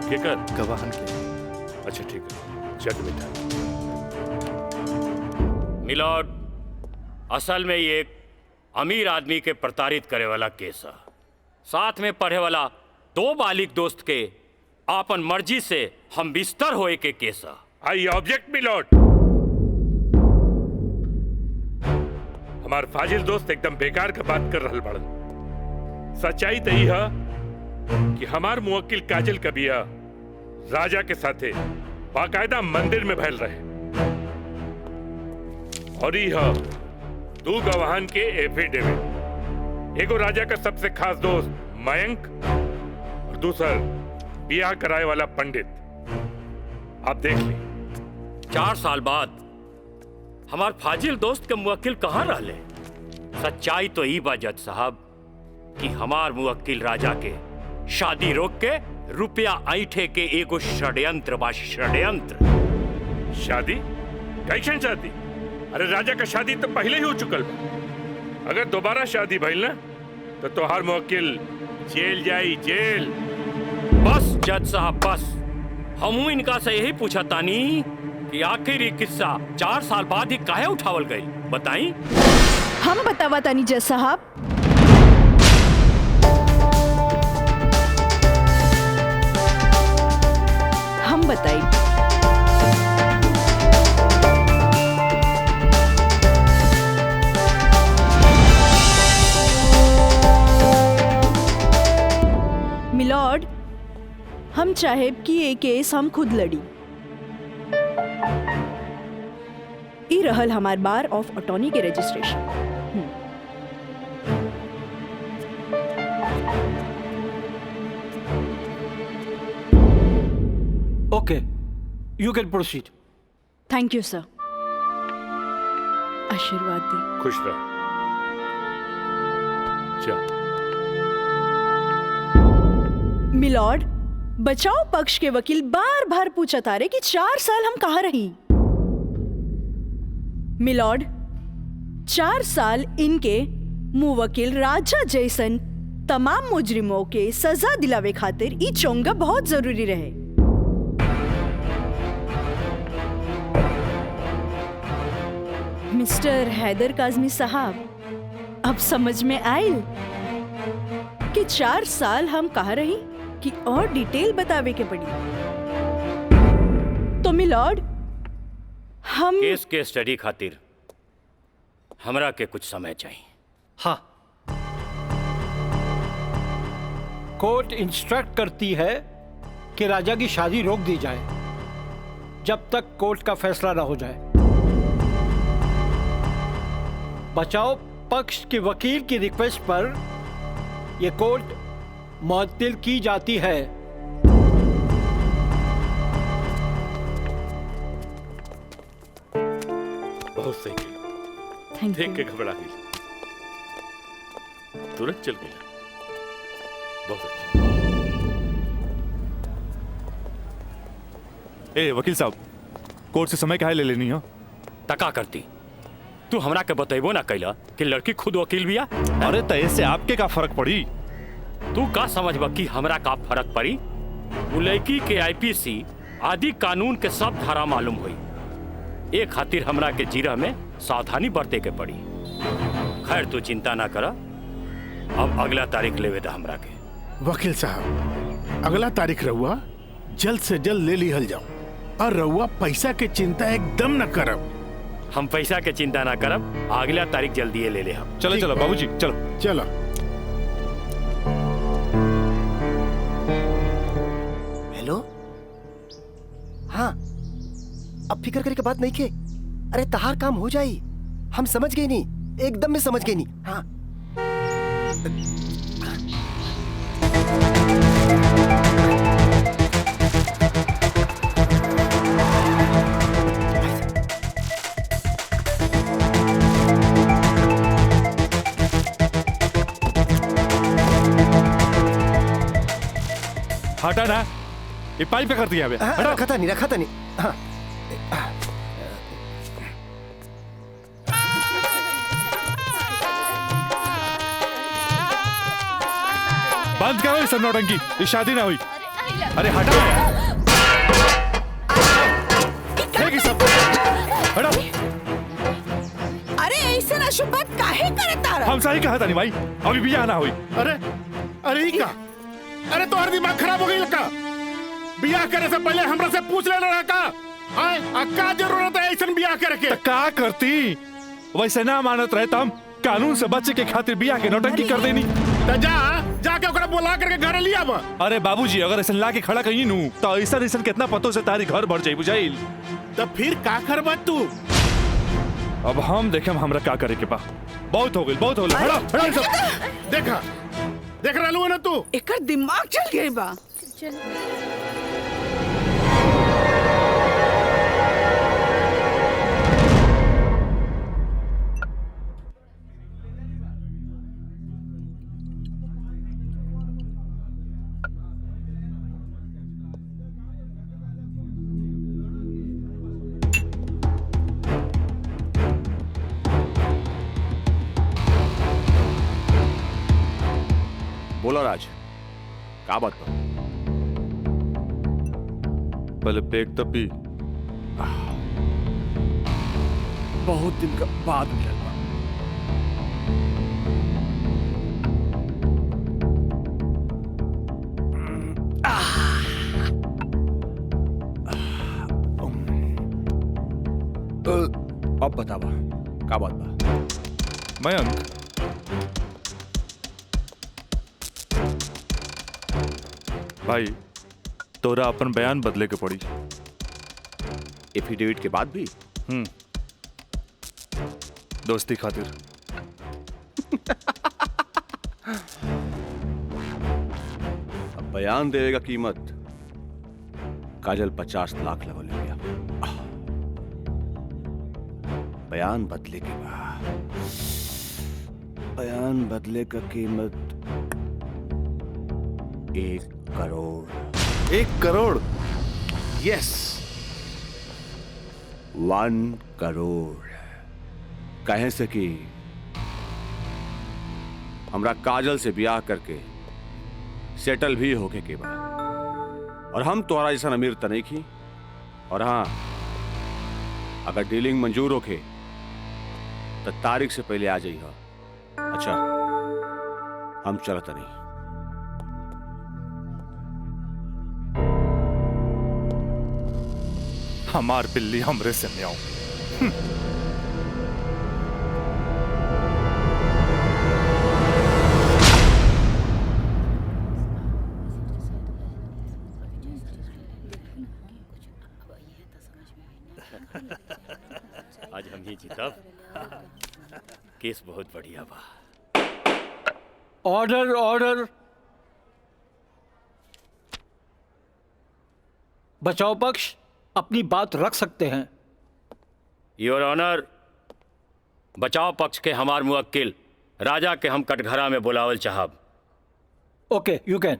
केकर?
गवाहन के।
अच्छा ठीक है, चट बेटा।
मिलॉर्ड, असल में ये एक अमीर आदमी के प्रताड़ित करे वाला केस है। साथ में पढ़े वाला 2 बालिग दोस्त के आपन मर्जी से हम बिस्तर होए के केसा।
I object milord. हमार फाजिल दोस्त एकदम बेकार का बात कर रहल बड़न। सच्चाई तो यह है कि हमार मुवक्किल काजल का बिया राजा के साथे बाकायदा मंदिर में भैल रहे और यह 2 गवाहन के एफिडेविट, एगो राजा का सबसे खास दोस्त मयंक और दूसर बियाह कराए वाला पंडित। आप देख ली।
4 साल बाद हमार फाजिल दोस्त के मुवक्किल कहाँ रहले? सच्चाई तो ई बा जज साहब कि हमार मुवक्किल राजा के शादी रोक के रुपया ऐठे के एगो षड्यंत्र बा, षड्यंत्र।
शादी? कैसन शादी? अरे राजा का शादी तो पहले ही हो चुकल बा। अगर दोबारा शादी भइल ना तो तोहार मुवक्किल जेल जाई, जेल।
बस जज साहब बस, हमू इनका से यही पूछा तानी कि आखिर ये किस्सा 4 साल बाद ही काहे उठावल गई, बताई?
हम बतावा तानी जज साहब। हम बताई। मिलॉर्ड, हम चाहे कि ये केस हम खुद लड़ी। ई रहल हमार बार ऑफ अटॉर्नी के registration.
Okay, you can proceed.
Thank you sir. आशीर्वाद दी।
खुश रह। जा।
मिलॉर्ड, बचाव पक्ष के वकील बार बार पूछा तारे कि 4 साल हम कहाँ रही। मिलॉर्ड, 4 साल इनके मुवक्किल राजा जैसन तमाम मुजरिमों के सजा दिलावे खातिर ई चोंगा बहुत जरूरी रहे। मिस्टर हैदर काज़मी साहब, अब समझ में आयल कि 4 साल हम कहाँ रही कि और डिटेल बतावे के पड़ी। तो मिलॉर्ड, हम
केस के स्टडी खातिर हमरा के कुछ समय चाहिए।
हाँ, कोर्ट इंस्ट्रक्ट करती है कि राजा की शादी रोक दी जाए जब तक कोर्ट का फैसला ना हो जाए। बचाव पक्ष के वकील की रिक्वेस्ट पर यह कोर्ट मुअत्तिल की जाती है।
बहुत सही किया। देख के घबरा गई, तुरंत चल गई। बहुत अच्छा।
ए वकील साहब, कोर्ट से समय काहे ले लेनी हो?
तका करती तू हमरा के बतेबो ना कैला कि लड़की खुद वकील बिया।
अरे तय से आपके का फर्क पड़ी?
तू का समझबा कि हमरा का फर्क पड़ी? वो लड़की के आईपीसी आदि कानून के सब धारा मालूम हुई। एक खातिर हमरा के जीरा में सावधानी बरते के पड़ी। खैर तू चिंता ना कर, अब अगला तारीख लेवे दा हमरा के।
वकील साहब, अगला तारीख रहुआ जल्द से जल्द ले लिहल जाओ और रहुआ पैसा के चिंता एकदम न करब।
हम पैसा के चिंता ना करब, अगला तारीख जल्दी ले हम।
चलो चलो बाबूजी, चलो
चलो।
हेलो, हाँ, अब फिक्र करे के बात नहीं के। अरे तहार काम हो जाई, हम समझ गए नहीं, एकदम में समझ गए नहीं। हाँ,
हटा ना, ये पाइप पे कर दिया।
रखा था नहीं। हाँ,
बंद करो इस नौटंकी, ये शादी ना हुई। अरे हटा सब, हटा।
अरे ऐसे ना शुभ बात काहे करे तारा?
हम सही कहा था नहीं भाई, अभी भी आना हुई।
अरे अरे ही का? अरे तो हर दिमाग खराब हो गई लड़का। बियाह करे से पहले हमरा से पूछ ले रहा का? हाय, का जरूरत है ऐसा बियाह करे के?
का करती? वैसे ना मानत रहे तम कानून से बचे के खातिर बियाह के नौटंकी कर देनी।
जाके ओकरा बुला करके घर लिया बा।
अरे बाबूजी, अगर ऐसा ला के खड़ा कहीं नू तो ऐसा कितना पतों से तारी घर भर जाई बुझाइल।
तो फिर का करबा तू?
अब हम देखे हमरा का करे के बा। बहुत हो गई, बहुत हो गई।
देखा देख रहलू है ना तू?
एकर दिमाग चल गई बा।
बोलो राज, का बात बा?
पहले पेक तो पी।
बहुत दिन का बाद मिलल बा। अब बतावा का बात बा?
मयंक, भाई तोरा अपन बयान बदले के पड़ी।
एफिडेविट के बाद भी?
दोस्ती खातिर।
अब बयान देने का कीमत काजल 50 लाख लगल गया। बयान बदले के बाद बयान बदले का कीमत 1 करोड़।
1 करोड़?
यस, 1 करोड़। कहे से कि हमरा काजल से ब्याह करके सेटल भी होके के बाद, और हम तोरा जैसा अमीर त नहीं की। और हाँ, अगर डीलिंग मंजूर होके तो तारीख से पहले आ जाइए। अच्छा, हम चलत नहीं।
हमार बिल्ली हमरे से म्याऊं।
आज हम ही जीतब। केस बहुत बढ़िया बा।
Order, order. बचाव पक्ष अपनी बात रख सकते हैं।
योर ऑनर, बचाव पक्ष के हमार मुवक्किल राजा के हम कटघरा में बुलावल चाहब।
ओके, यू कैन।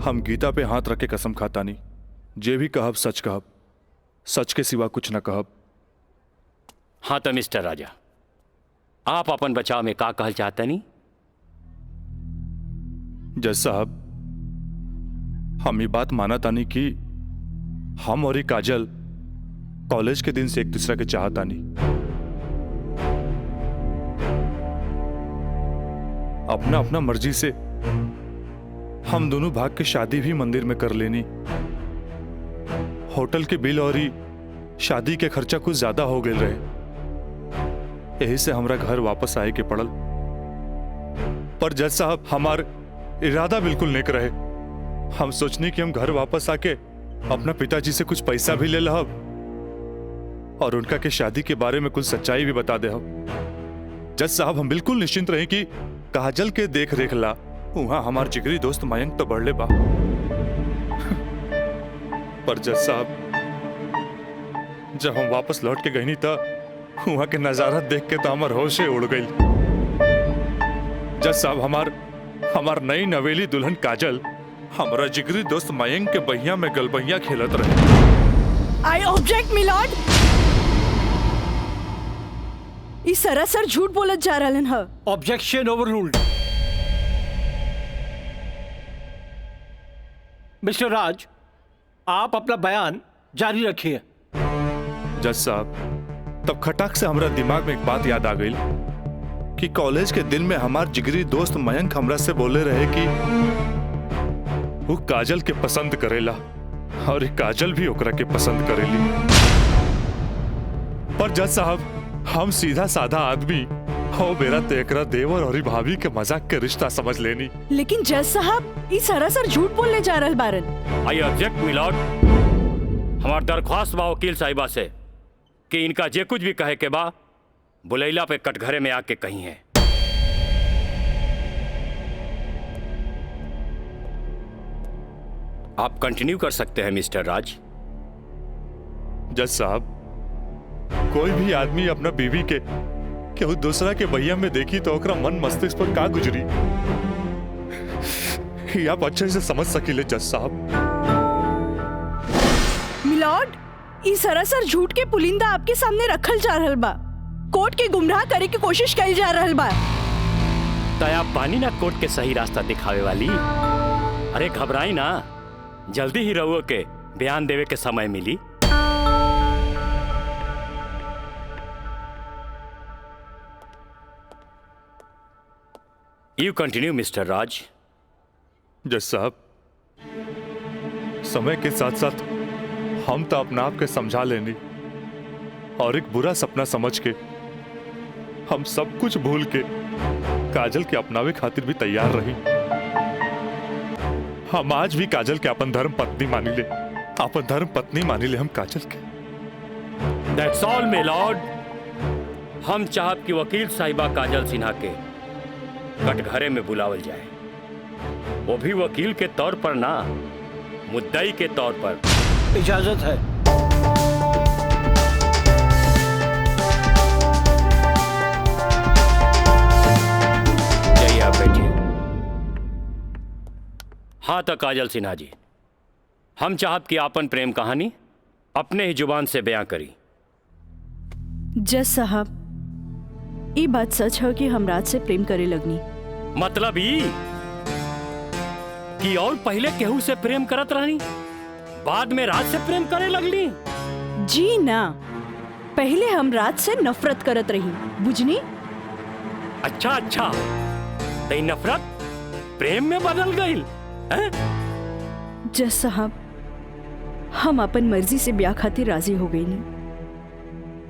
हम गीता पे हाथ रख के कसम खाता नहीं, जे भी कहब सच कहब, सच के सिवा कुछ न कहब।
हाँ तो मिस्टर राजा, आप अपन बचाव में का कहल चाहते नहीं?
जज साहब, हम ये बात माना तानी कि हम और ये काजल कॉलेज के दिन से एक दूसरा के चाहता नहीं। अपना अपना मर्जी से हम दोनों भाग के शादी भी मंदिर में कर लेनी। होटल के बिल और ही शादी के खर्चा कुछ ज्यादा हो गए रहे, यही से हमरा घर वापस आए के पड़ल। पर जज साहब, हमार इरादा बिल्कुल नेक रहे। हम सोचनी कि हम घर वापस आके अपना पिताजी से कुछ पैसा भी ले लहब और उनका के शादी के बारे में कुछ सच्चाई भी बता दे। जज साहब, हम बिल्कुल निश्चिंत रहे कि काजल के देख रेख ला वहां हमार जिगरी दोस्त मयंक तो बढ़ले बा। पर जज साहब, जब हम वापस लौट के गई था वहां के नजारा देख के तो हमार होशे उड़ गई। जज साहब, हमार नई नवेली दुल्हन काजल हमारा जिगरी दोस्त मयंक के बहिया में गलबहिया खेलत रहे।
आई ऑब्जेक्ट मिलॉर्ड। इस सरासर झूठ बोलत जा रहलन ह।
Objection overruled. मिस्टर राज, आप अपना बयान जारी रखिए।
जज साहब, तब खटाक से हमरा दिमाग में एक बात याद आ गई कि कॉलेज के दिन में हमार जिगरी दोस्त मयंक हमरा से बोले रहे कि वो काजल के पसंद करेला और ये काजल भी ओकरा के पसंद करेली। पर जज साहब हम सीधा साधा आदमी हो मेरा तेकरा देवर और भाभी के मजाक के रिश्ता समझ लेनी।
लेकिन जज साहब ये सरासर झूठ बोलने जा रहल बारन।
I object milord. हमार दरख्वास्त बा वकील साहिबा से कि इनका जे कुछ भी कहे के बा बुलैला पे कटघरे में आके कही है। आप कंटिन्यू कर सकते हैं मिस्टर राज।
जज साहब, कोई भी आदमी अपना बीवी के केहू दूसरा के भैया में देखी तो ओकरा मन मस्तिष्क पर का गुजरी ये आप अच्छे से समझ सकीले जज साहब।
मिलॉर्ड, ई सरासर झूठ के पुलिंदा आपके सामने रखल जा रहल बा। कोर्ट के गुमराह करे की कोशिश कइल जा रहल बा।
तया पानी ना कोर्ट के सही रास्ता दिखावे वाली। अरे घबराई ना, जल्दी ही रहुओ के बयान देवे के समय मिली। यू कंटिन्यू मिस्टर राज।
जज साहब, समय के साथ साथ हम तो अपना आप के समझा लेनी और एक बुरा सपना समझ के हम सब कुछ भूल के काजल के अपनावे खातिर भी तैयार रही। हम आज भी काजल के अपन धर्म पत्नी मानी ले, अपन धर्म पत्नी मानी ले हम काजल के।
That's all, my lord। हम चाहब कि वकील साहिबा काजल सिन्हा के कटघरे में बुलावल जाए, वो भी वकील के तौर पर ना, मुद्दई के तौर पर।
इजाजत है।
जाइए आप बैठिए। हाँ तो काजल सिन्हा जी, हम चाहत कि आपन प्रेम कहानी अपने ही जुबान से बयां करी।
जज साहब, ये बात सच है कि हम राज से प्रेम करे लगनी।
मतलब ई कि और पहले केहू से प्रेम करत रहनी, बाद में राज से प्रेम करे लगली?
जी ना, पहले हम राज से नफरत करत रही, बुझनी?
अच्छा अच्छा, तो नफरत प्रेम में बदल गई?
जज साहब, हम अपन मर्जी से ब्याह खातिर राजी हो गई नी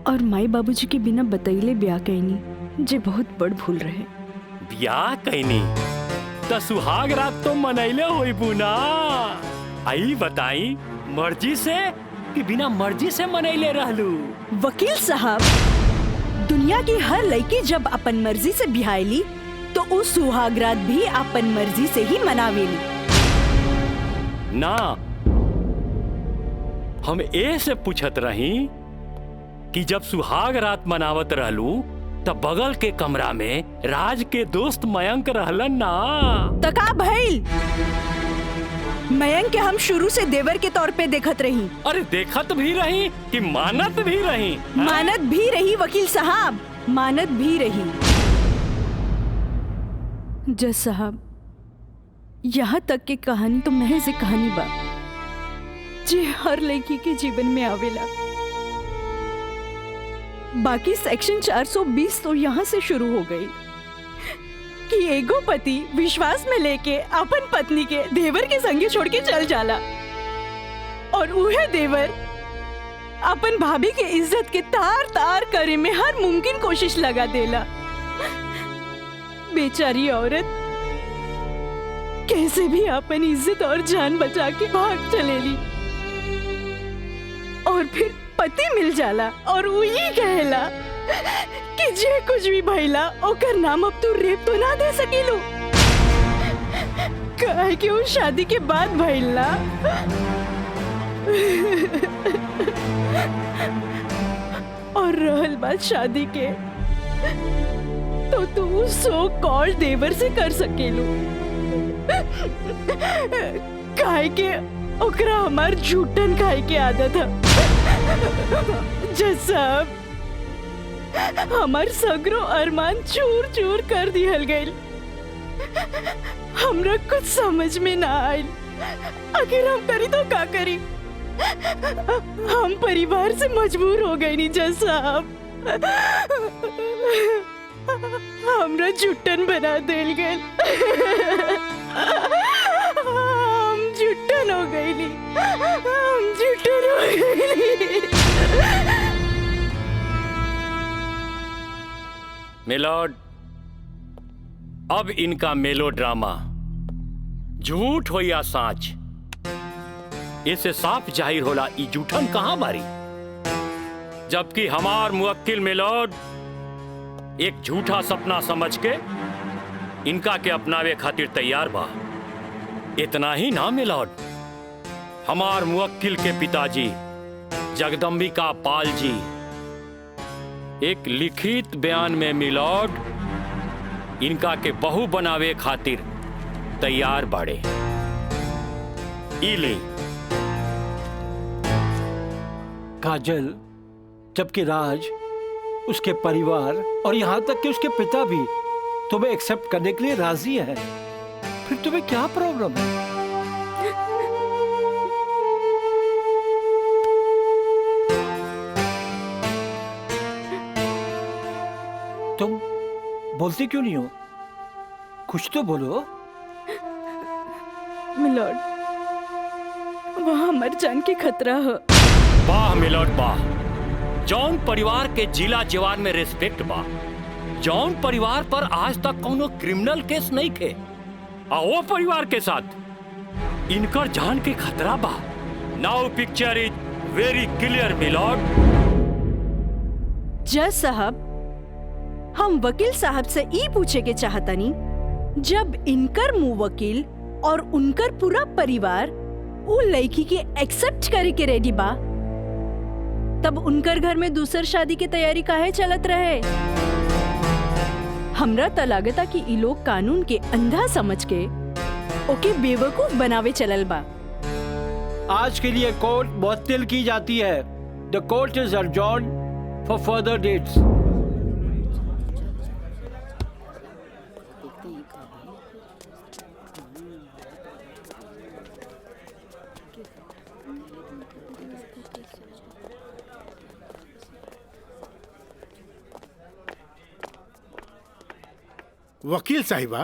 और माई बाबूजी के बिना बतैले ब्याह कैनी, जे बहुत बड़ भूल रहे।
ब्याह कैनी तो सुहाग रात तो मनैले होई बुना। आई बताई, मर्जी से कि बिना मर्जी से मनैले रहलू?
वकील साहब, दुनिया की हर लड़की जब अपन मर्जी से बिहाईली तो उस सुहागरात भी अपन मर्जी से ही मनावेली
ना। हम ए से पूछत रही कि जब सुहाग रात मनावत रहलू तब बगल के कमरा में राज के दोस्त मयंक रहलन ना।
तका भइल, मयंक के हम शुरू से देवर के तौर पे देखत रही।
अरे देखत भी रही कि मानत भी रही?
मानत भी रही वकील साहब, मानत भी रही। जज साहब, यहाँ तक की कहानी तो महज एक कहानी बा जे हर लड़की के जीवन में आवेला। बाकी सेक्शन 420 तो यहाँ से शुरू हो गई कि एगो पति विश्वास में लेके अपन पत्नी के देवर के संगे छोड़ के चल जाला और उहे देवर अपन भाभी के इज्जत के तार तार करे में हर मुमकिन कोशिश लगा देला। बेचारी औरत कैसे भी अपन इज्जत और जान बचा के भाग चलेली और फिर पति मिल जाला और वही कहला कि जे कुछ भी भइला ओकर नाम अब तू रेप तो ना दे सकीलू, काहे कि वो शादी के बाद भइला। और रहल बात शादी के, तो तू सो कॉल देवर से कर सकेलू, काहे के ओकरा हमार झूठन खाए के आदत है। जज साहब, हमार सगरो अरमान चूर चूर कर दिहल गइल। हमरा कुछ समझ में ना आइल, आखिर हम करी तो का करी। हम परिवार से मजबूर हो गए नी जज साहब। हमरा जुट्टन बना देल गए। हम जुट्टन हो गईली, हम जुट्टन हो गईली।
मिलॉर्ड, अब इनका मेलोड्रामा झूठ हो या साच, इससे साफ जाहिर होला ई जूठन कहां बारी। जबकि हमार मुवक्किल मिलॉर्ड एक झूठा सपना समझ के इनका के अपनावे खातिर तैयार बा। इतना ही ना मिलॉर्ड, हमार मुवक्किल के पिताजी जगदम्बिका पाल जी एक लिखित बयान में मिलॉर्ड इनका के बहू बनावे खातिर तैयार बाड़े। इली
काजल, जबकि राज, उसके परिवार और यहाँ तक कि उसके पिता भी तुम्हें एक्सेप्ट करने के लिए राजी है, फिर तुम्हें क्या प्रॉब्लम है? तुम बोलती क्यों नहीं हो? कुछ तो बोलो।
मिलॉर्ड, वहाँ मर जान के खतरा है।
वाह मिलॉर्ड वाह, जौन परिवार के जिला जवान में रिस्पेक्ट बा, जौन परिवार पर आज तक कोनो क्रिमिनल केस नहीं थे, वो परिवार के साथ इनकर जान के खतरा बा। Now picture is very clear milord.
जज साहब, हम वकील साहब से ई पूछे के चाहतनी, जब इनकर मुवक्किल और उनकर पूरा परिवार वो लड़की के एक्सेप्ट करे के रेडी बा, तब उनकर घर में दूसर शादी की तैयारी काहे चलत रहे? हमरा त लागता कि ई लोग कानून के अंधा समझ के ओके बेवकूफ बनावे चलल बा।
आज के लिए कोर्ट मुअत्तल की जाती है। The court is adjourned for further dates.
वकील साहिबा,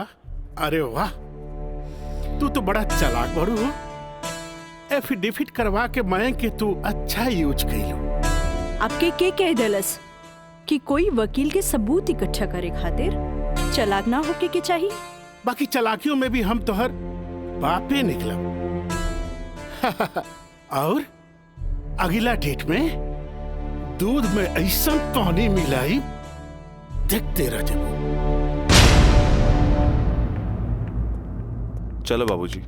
अरे वाह, तू तो बड़ा चालाक बड़ू हो। एफिडेविट करवा के मैं के तू अच्छा यूज कैलू।
आपके के कह दलस कि कोई वकील के सबूत इकट्ठा करे खातिर चालाक ना होके के चाहिए।
बाकी चालाकियों में भी हम तोहर बापे निकला। और अगला डेट में दूध में ऐसा पानी मिलाई, देखते रह जाओ।
चलो बाबूजी।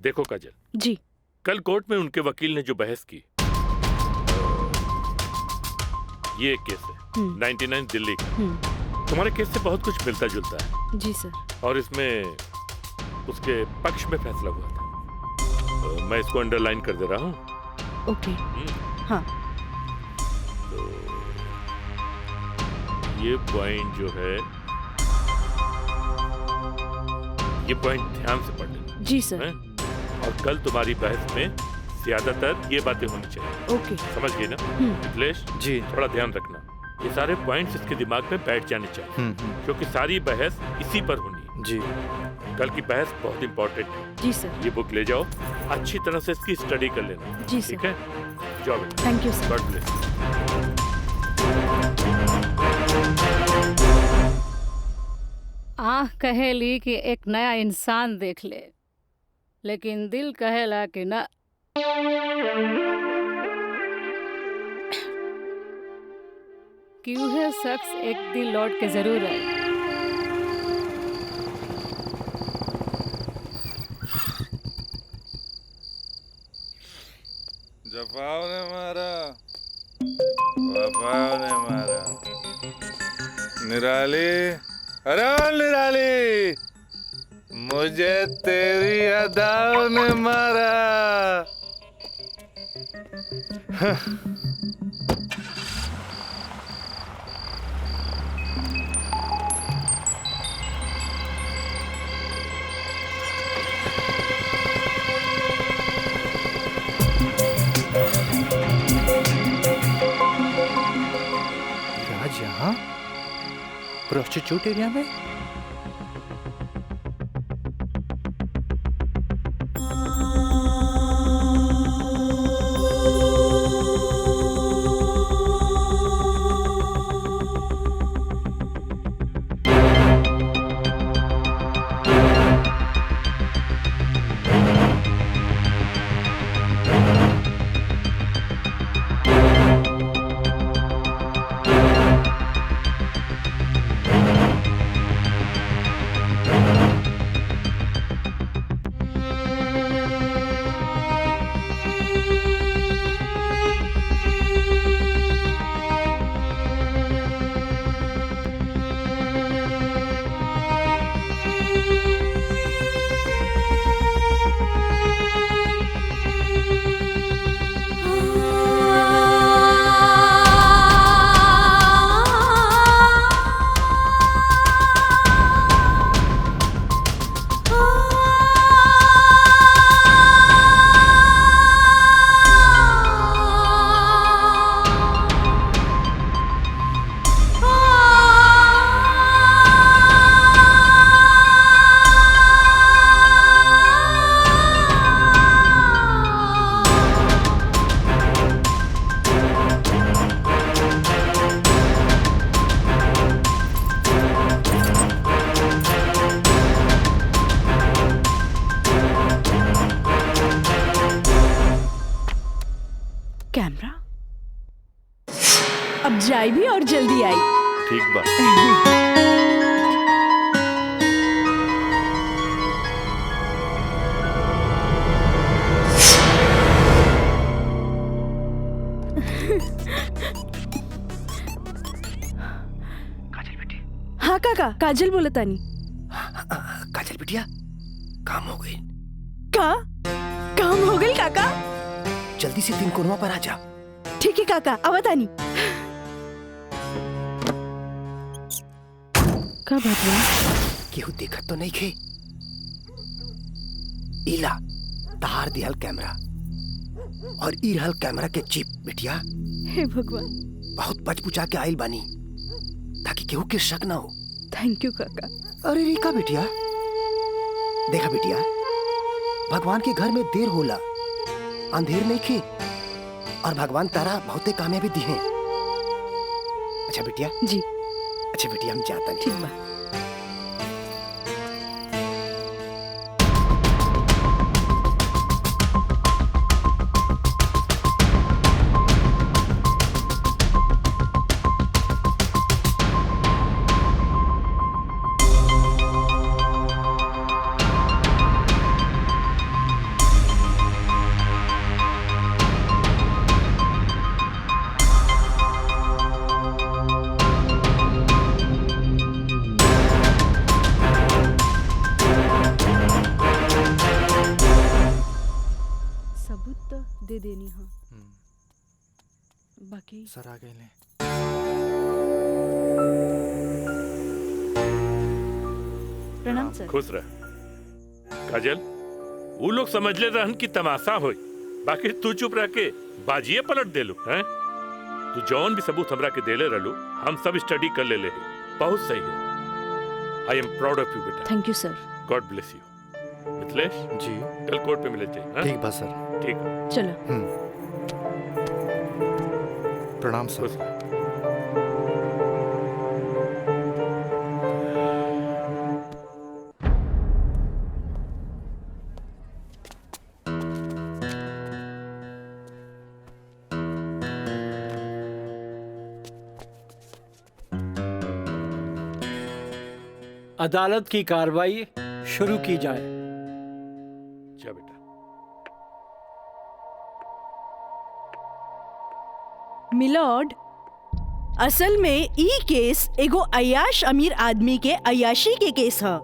देखो काजल
जी,
कल कोर्ट में उनके वकील ने जो बहस की, ये एक केस है 99 दिल्ली का। तुम्हारे केस से बहुत कुछ मिलता जुलता है।
जी सर।
और इसमें उसके पक्ष में फैसला हुआ था। मैं इसको अंडरलाइन कर दे रहा हूँ।
ओके। हाँ।
तो ये पॉइंट जो है, ये पॉइंट ध्यान से पढ़ लेना।
जी सर।
और कल तुम्हारी बहस में ज्यादातर ये बातें होनी चाहिए।
ओके।
समझ गई ना मिथिलेश?
जी।
थोड़ा ध्यान रखना, ये सारे पॉइंट्स इसके दिमाग में बैठ जाने चाहिए, क्योंकि सारी बहस इसी पर होनी है।
जी।
कल की बहस बहुत इंपॉर्टेंट है।
जी सर।
ये बुक ले जाओ, अच्छी तरह से इसकी स्टडी कर लेना।
जी सर।
ठीक है, जाओ बेटा।
Thank you sir.
God bless.
आँख कहेली कि एक नया इंसान देख ले, लेकिन दिल कहेला कि ना। कि वह शख्स एक दिन लौट के जरूर आए।
जफाओ ने मारा, वफाओ ने मारा। निराली, अरे निराली, मुझे तेरी अदाओं ने मारा।
प्रोस्टिट्यूट एरिया में?
कैमरा अब जाए भी और जल्दी आई।
ठीक बा।
हाँ काका, काजल बोलतानी।
काजल बिटिया काम हो गई।
काम हो गई काका?
जल्दी से 3 कोनवा पर आ जा।
ठीक है काका, आवतानी। का बात है?
केहू देखत तो नहीं खे? इला तार दिहल कैमरा और ई रहल कैमरा के चिप बिटिया।
हे भगवान,
बहुत बचबुचा के आइल बानी ताकि केहू के शक ना हो।
थैंक यू काका।
अरे रीका बिटिया, देखा बिटिया, भगवान के घर में देर होला, अंधेर नहीं खे, और भगवान तारा बहुते कामयाबी दी है। अच्छा बिटिया
जी।
अच्छा बिटिया, हम जाता नहीं।
ठीक बा। दे देनी। हाँ बाकी
सर आ गए।
प्रणाम सर।
खुश रह काजल। वो लोग समझ ले रहन कि तमाशा होई, बाकी तू चुप रह के बाजिए पलट दे लो हैं। तू जौन भी सबूत हमरा के देले रहलू, हम सब स्टडी कर ले बहुत सही है। I am proud of you बेटा।
Thank you sir.
God bless you. Mithilesh
ji,
कल कोर्ट पे मिले जाए।
ठीक बा सर।
ठीक।
चलो।
प्रणाम सर।
अदालत की कार्रवाई शुरू की जाए।
जा बेटा।
मिलॉर्ड, असल में ई केस एगो अय्याश अमीर आदमी के अय्याशी के केस है।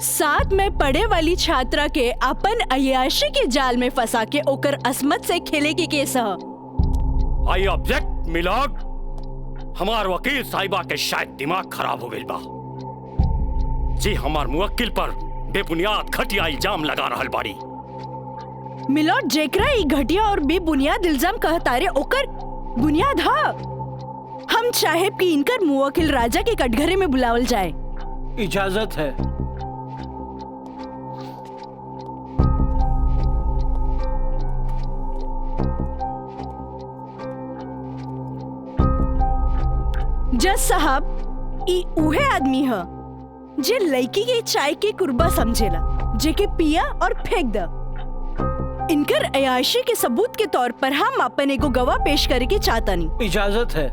साथ में पढ़े वाली छात्रा के अपन अय्याशी के जाल में फंसा के ओकर असमत से खेले के केस है।
I object milord. हमार वकील साहिबा के शायद दिमाग खराब हो गई बा जी। हमार मुवक्किल पर बेबुनियाद घटिया इल्जाम लगा रहल बाड़ी।
मिलॉर्ड, जेकरा ई घटिया और बेबुनियाद इल्जाम कहतारे ओकर बुनियाद हा। हम चाहे कि इनकर मुवक्किल राजा के कटघरे में बुलावल जाए।
इजाजत है।
जज साहब, ई उहे आदमी ह जे लड़की के चाय के कुर्बा समझेला, जेके पिया और फेंक द। इनकर अयाशी के सबूत के तौर पर हम अपन एगो गवाह पेश करे के चाहतानी।
इजाजत है।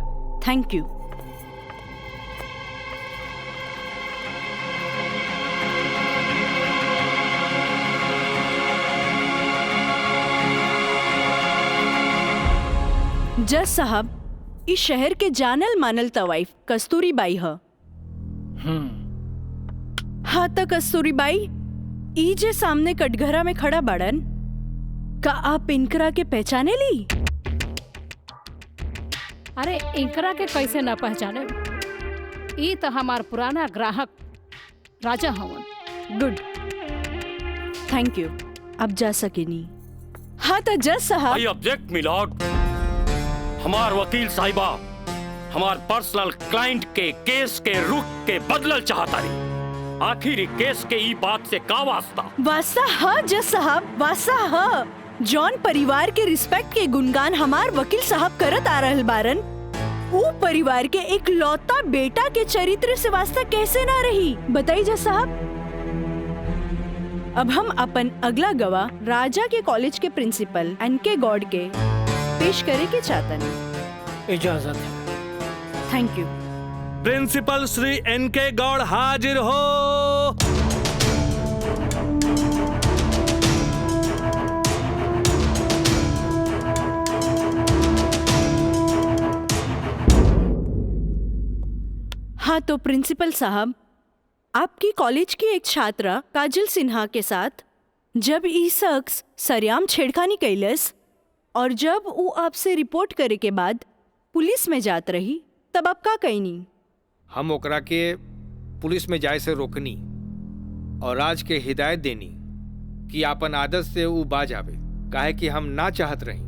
Thank you. जज साहब, इस शहर के जानल मानल तवाइफ कस्तूरी बाई ह। हाँ तो कस्तूरी बाई, ई जे सामने कटघरा में खड़ा बाड़न, का आप इनकरा के पहचाने ली?
अरे इनकरा के कैसे न पहचाने? ई तो हमार पुराना ग्राहक राजा हवन।
Good, thank you. अब जा सकेनी। हाँ तो जज साहब।
I object milord. हमार वकील साहिबा हमार पर्सनल क्लाइंट के केस के रुख के बदलल चाहता रही। आखिर केस के ई बात से का वास्ता?
वास्ता हाँ जज साहब, वास्ता हाँ। जॉन परिवार के रिस्पेक्ट के गुणगान हमार वकील साहब करत आ रहल बारन, वो परिवार के एक लौता बेटा के चरित्र से वास्ता कैसे ना रही? बताइए जज साहब। अब हम अपन अगला गवाह राजा के कॉलेज के प्रिंसिपल एनके गॉड के पेश करे के चाहता नहीं।
इजाजत है।
Thank you.
प्रिंसिपल श्री एनके गौड़ हाजिर हो।
हाँ तो प्रिंसिपल साहब, आपकी कॉलेज की एक छात्रा काजल सिन्हा के साथ जब ई शख्स सरेआम छेड़खानी कैलस और जब वो आपसे रिपोर्ट करे के बाद पुलिस में जात रही, तब आप का कहनी?
हम ओकरा के पुलिस में जाए से रोकनी और राज के हिदायत देनी कि आपन आदत से वो बाज आवे, काहे कि हम ना चाहत रही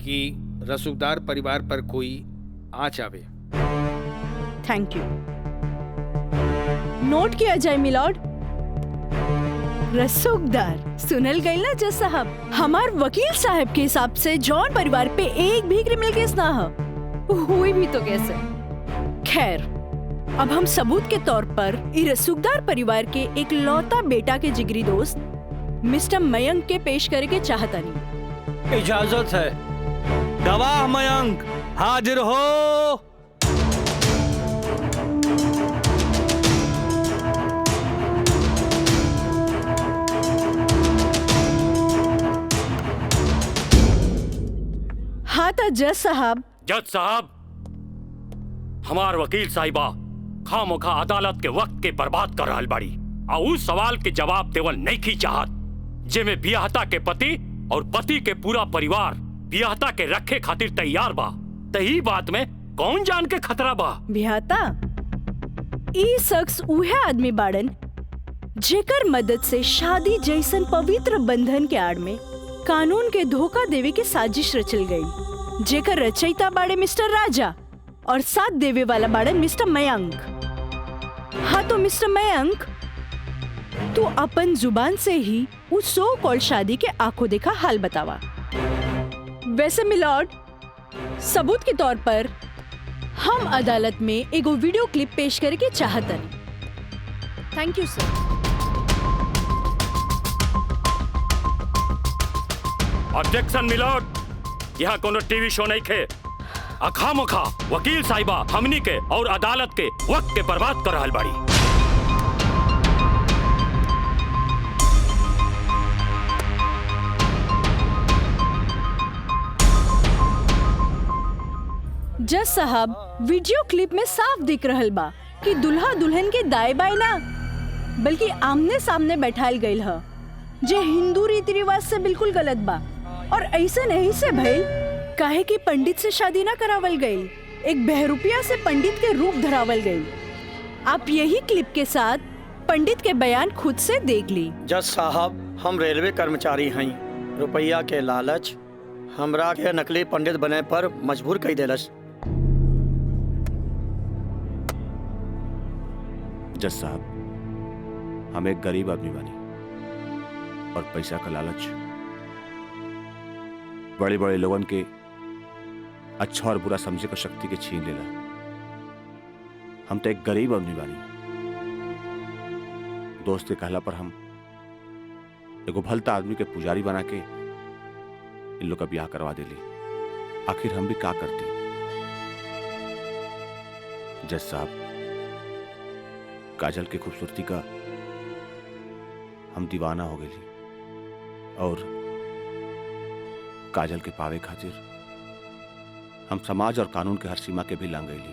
कि रसूखदार परिवार पर कोई आँच आवे।
Thank you. नोट किया जाए मिलॉर्ड। रसूखदार सुनल गई ना जज साहब? हमार वकील साहब के हिसाब से जॉन परिवार पे एक भी क्रिमिनल केस ना हुई भी तो कैसे? खैर, अब हम सबूत के तौर पर रसूखदार परिवार के एक लौता बेटा के जिगरी दोस्त मिस्टर मयंक के पेश करे के चाहता नहीं।
इजाजत है। गवाह मयंक हाजिर हो।
हाँ तो जज साहब।
जज साहब, हमार वकील साहिबा खामोखा अदालत के वक्त के बर्बाद कर रहल बाड़ी और उस सवाल के जवाब देवल नहीं की चाहत जेमे बियाहता के पति और पति के पूरा परिवार बियाहता के रखे खातिर तैयार बा। तही बात में कौन जान के खतरा बा?
बियाहता ई शख्स उहे आदमी बाड़न जेकर मदद से शादी जैसन पवित्र बंधन के आड़ में कानून के धोखा देवे के साजिश रचल गई, जेकर रचयिता बाड़े मिस्टर राजा और साथ देवे वाला बाड़न मिस्टर मयंक। हाँ तो मिस्टर मयंक, तू अपन जुबान से ही उस सो कॉल शादी के आंखों देखा हाल बतावा। वैसे मिलॉर्ड, सबूत के तौर पर हम अदालत में एगो वीडियो क्लिप पेश करके चाहतन। Thank you sir.
Objection milord, यहाँ कोनो टीवी शो नहीं खे। अखामोखा वकील साहिबा हमनी के और अदालत के वक्त के बर्बाद कर रहल बाड़ी।
जज साहब, वीडियो क्लिप में साफ दिख रहल बा कि दुल्हा दुल्हन के दाएं बाएं ना बल्कि आमने सामने बैठाल गईल ह, जे हिंदू रीति रिवाज से बिल्कुल गलत बा। और ऐसे नहीं से भइल काहे कि पंडित से शादी ना करावल गई, एक बहरूपिया से पंडित के रूप धरावल गई। आप यही क्लिप के साथ पंडित के बयान खुद से देख ली।
जज साहब, हम रेलवे कर्मचारी हैं। रुपया के लालच हमरा के नकली पंडित बने पर मजबूर कर देलस।
जज साहब, हम एक गरीब आदमी बानी और पैसा का लालच बड़े बड़े लोगन के अच्छा और बुरा समझे का शक्ति के छीन लेला। हम तो एक गरीब आदमी बानी। दोस्त के कहला पर हम एगो भलता आदमी के पुजारी बना के इन लोग का ब्याह करवा देली। आखिर हम भी क्या करते? जज साहब, काजल की खूबसूरती का हम दीवाना हो गए और काजल के पावे खातिर हम समाज और कानून के हर सीमा के भी लांग गईली।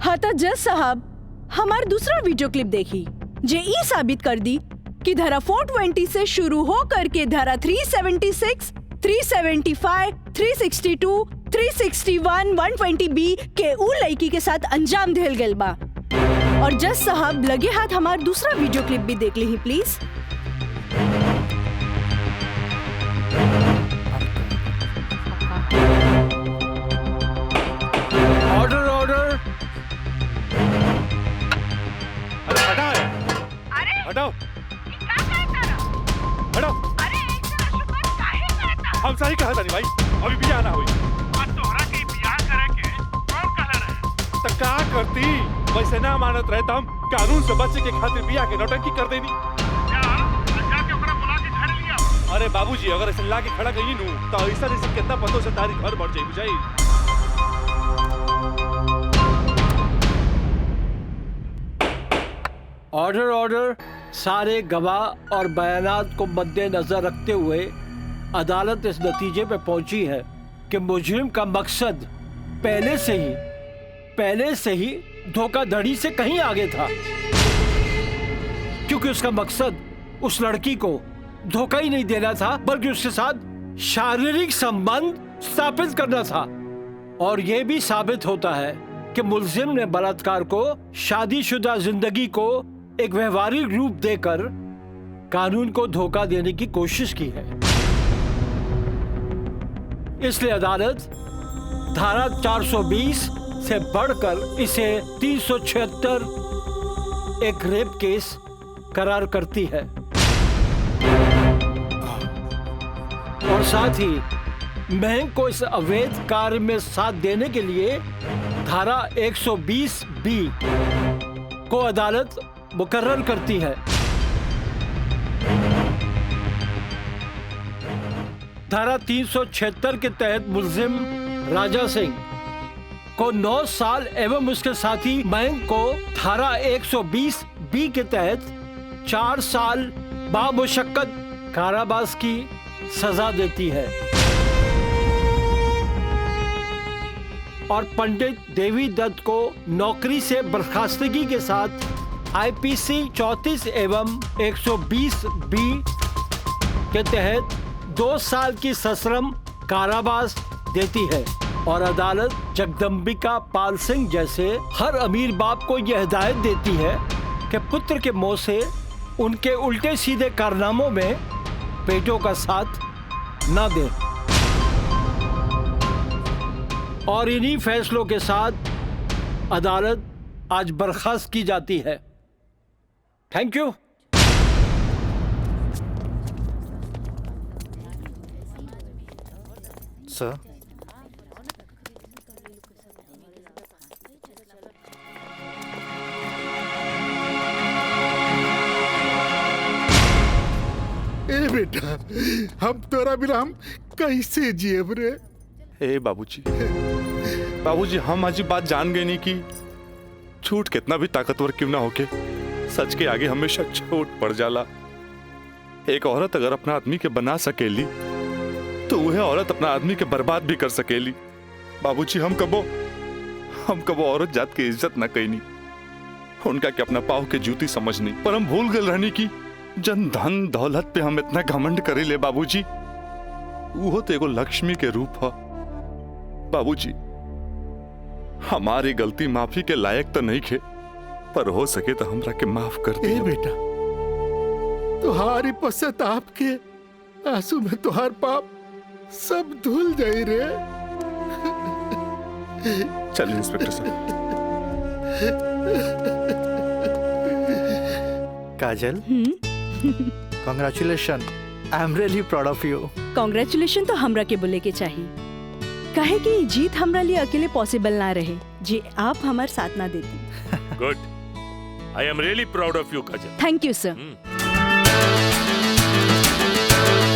हाँ तो जज साहब, हमार दूसरा वीडियो क्लिप देखी जे ई साबित कर दी कि धारा 420 से शुरू हो करके धारा 376, 375, 362, 361, 120B के उ लड़की के साथ अंजाम देल गेल बा। और जज साहब लगे हाथ हमार दूसरा वीडियो क्लिप भी देख ली प्लीज।
Order order.
अरे हटाओ, हटाओ, हटाओ। हम सही कहा था नहीं भाई, अभी भी आना हुई। तोहरा के बियाह करे के कौन कहला रहे? तो का करती? वैसे ना मानत रहे तो हम कानून से बचे के खातिर बियाह के नौटंकी कर देनी। जाके ओकरा बुला के घर लिया। अरे बाबूजी, अगर ऐसे ला के खड़ा गई नू तो ऐसा कितना पतों से तारी घर बढ़ जाई बुझाई।
Order order. सारे गवाह और बयानात को मद्देनजर रखते हुए अदालत इस नतीजे पे पहुंची है कि मुजरिम का मकसद पहले से ही धोखाधड़ी से कहीं आगे था, क्योंकि उसका मकसद उस लड़की को धोखा ही नहीं देना था बल्कि उसके साथ शारीरिक संबंध स्थापित करना था। और यह भी साबित होता है कि मुलजिम ने बलात्कार को शादीशुदा जिंदगी को एक व्यवहारिक रूप देकर कानून को धोखा देने की कोशिश की है। इसलिए अदालत धारा 420 से बढ़कर इसे 376 एक रेप केस करार करती है और साथ ही महंग को इस अवैध कार्य में साथ देने के लिए धारा 120B को अदालत मुकर्रर करती है। धारा 376 के तहत मुलजिम राजा सिंह को 9 साल एवं उसके साथी मयंक को धारा 120B के तहत 4 साल बामुशक्कत कारावास की सजा देती है और पंडित देवी दत्त को नौकरी से बर्खास्तगी के साथ IPC 34 एवं 120B के तहत 2 साल की सश्रम कारावास देती है। और अदालत जगदम्बिका पाल सिंह जैसे हर अमीर बाप को यह हिदायत देती है कि पुत्र के मुंह से उनके उल्टे सीधे कारनामों में बेटों का साथ न दें। और इन्हीं फैसलों के साथ अदालत आज बर्खास्त की जाती है। Thank you.
सर,
ए बेटा, हम तोरा बिना हम कैसे जिएब रे?
ए बाबूजी, बाबूजी हम आज बात जान गए नहीं कि झूठ कितना भी ताकतवर क्यों ना होके सच के आगे हमेशा छोट पड़ जाला। एक औरत अगर अपना आदमी के बना सकेली तो वह औरत अपना आदमी के बर्बाद भी कर सकेली। बाबूजी हम कबो औरत जात की इज्जत न कईनी, उनका के अपना पाव के जूती समझनी, पर हम भूल गए रहनी की जन धन दौलत पे हम इतना घमंड करे ले। बाबूजी वो तो एगो लक्ष्मी के रूप है। बाबूजी हमारी गलती माफी के लायक तो नहीं खे, पर हो सके तो हमरा के माफ कर दे।
बेटा, तुम्हारी पश्चाताप के आंसू में तुहार पाप सब धुल जाई रे।
चलिए इंस्पेक्टर साहब।
Kajal, congratulation, I am really proud of you.
Congratulation तो हमरा के बोले के चाहिए, काहे कि ई जीत हमरा लिए अकेले पॉसिबल ना रहे जी आप हमार साथ ना देती।
Good, I am really proud of you Kajal.
Thank you sir.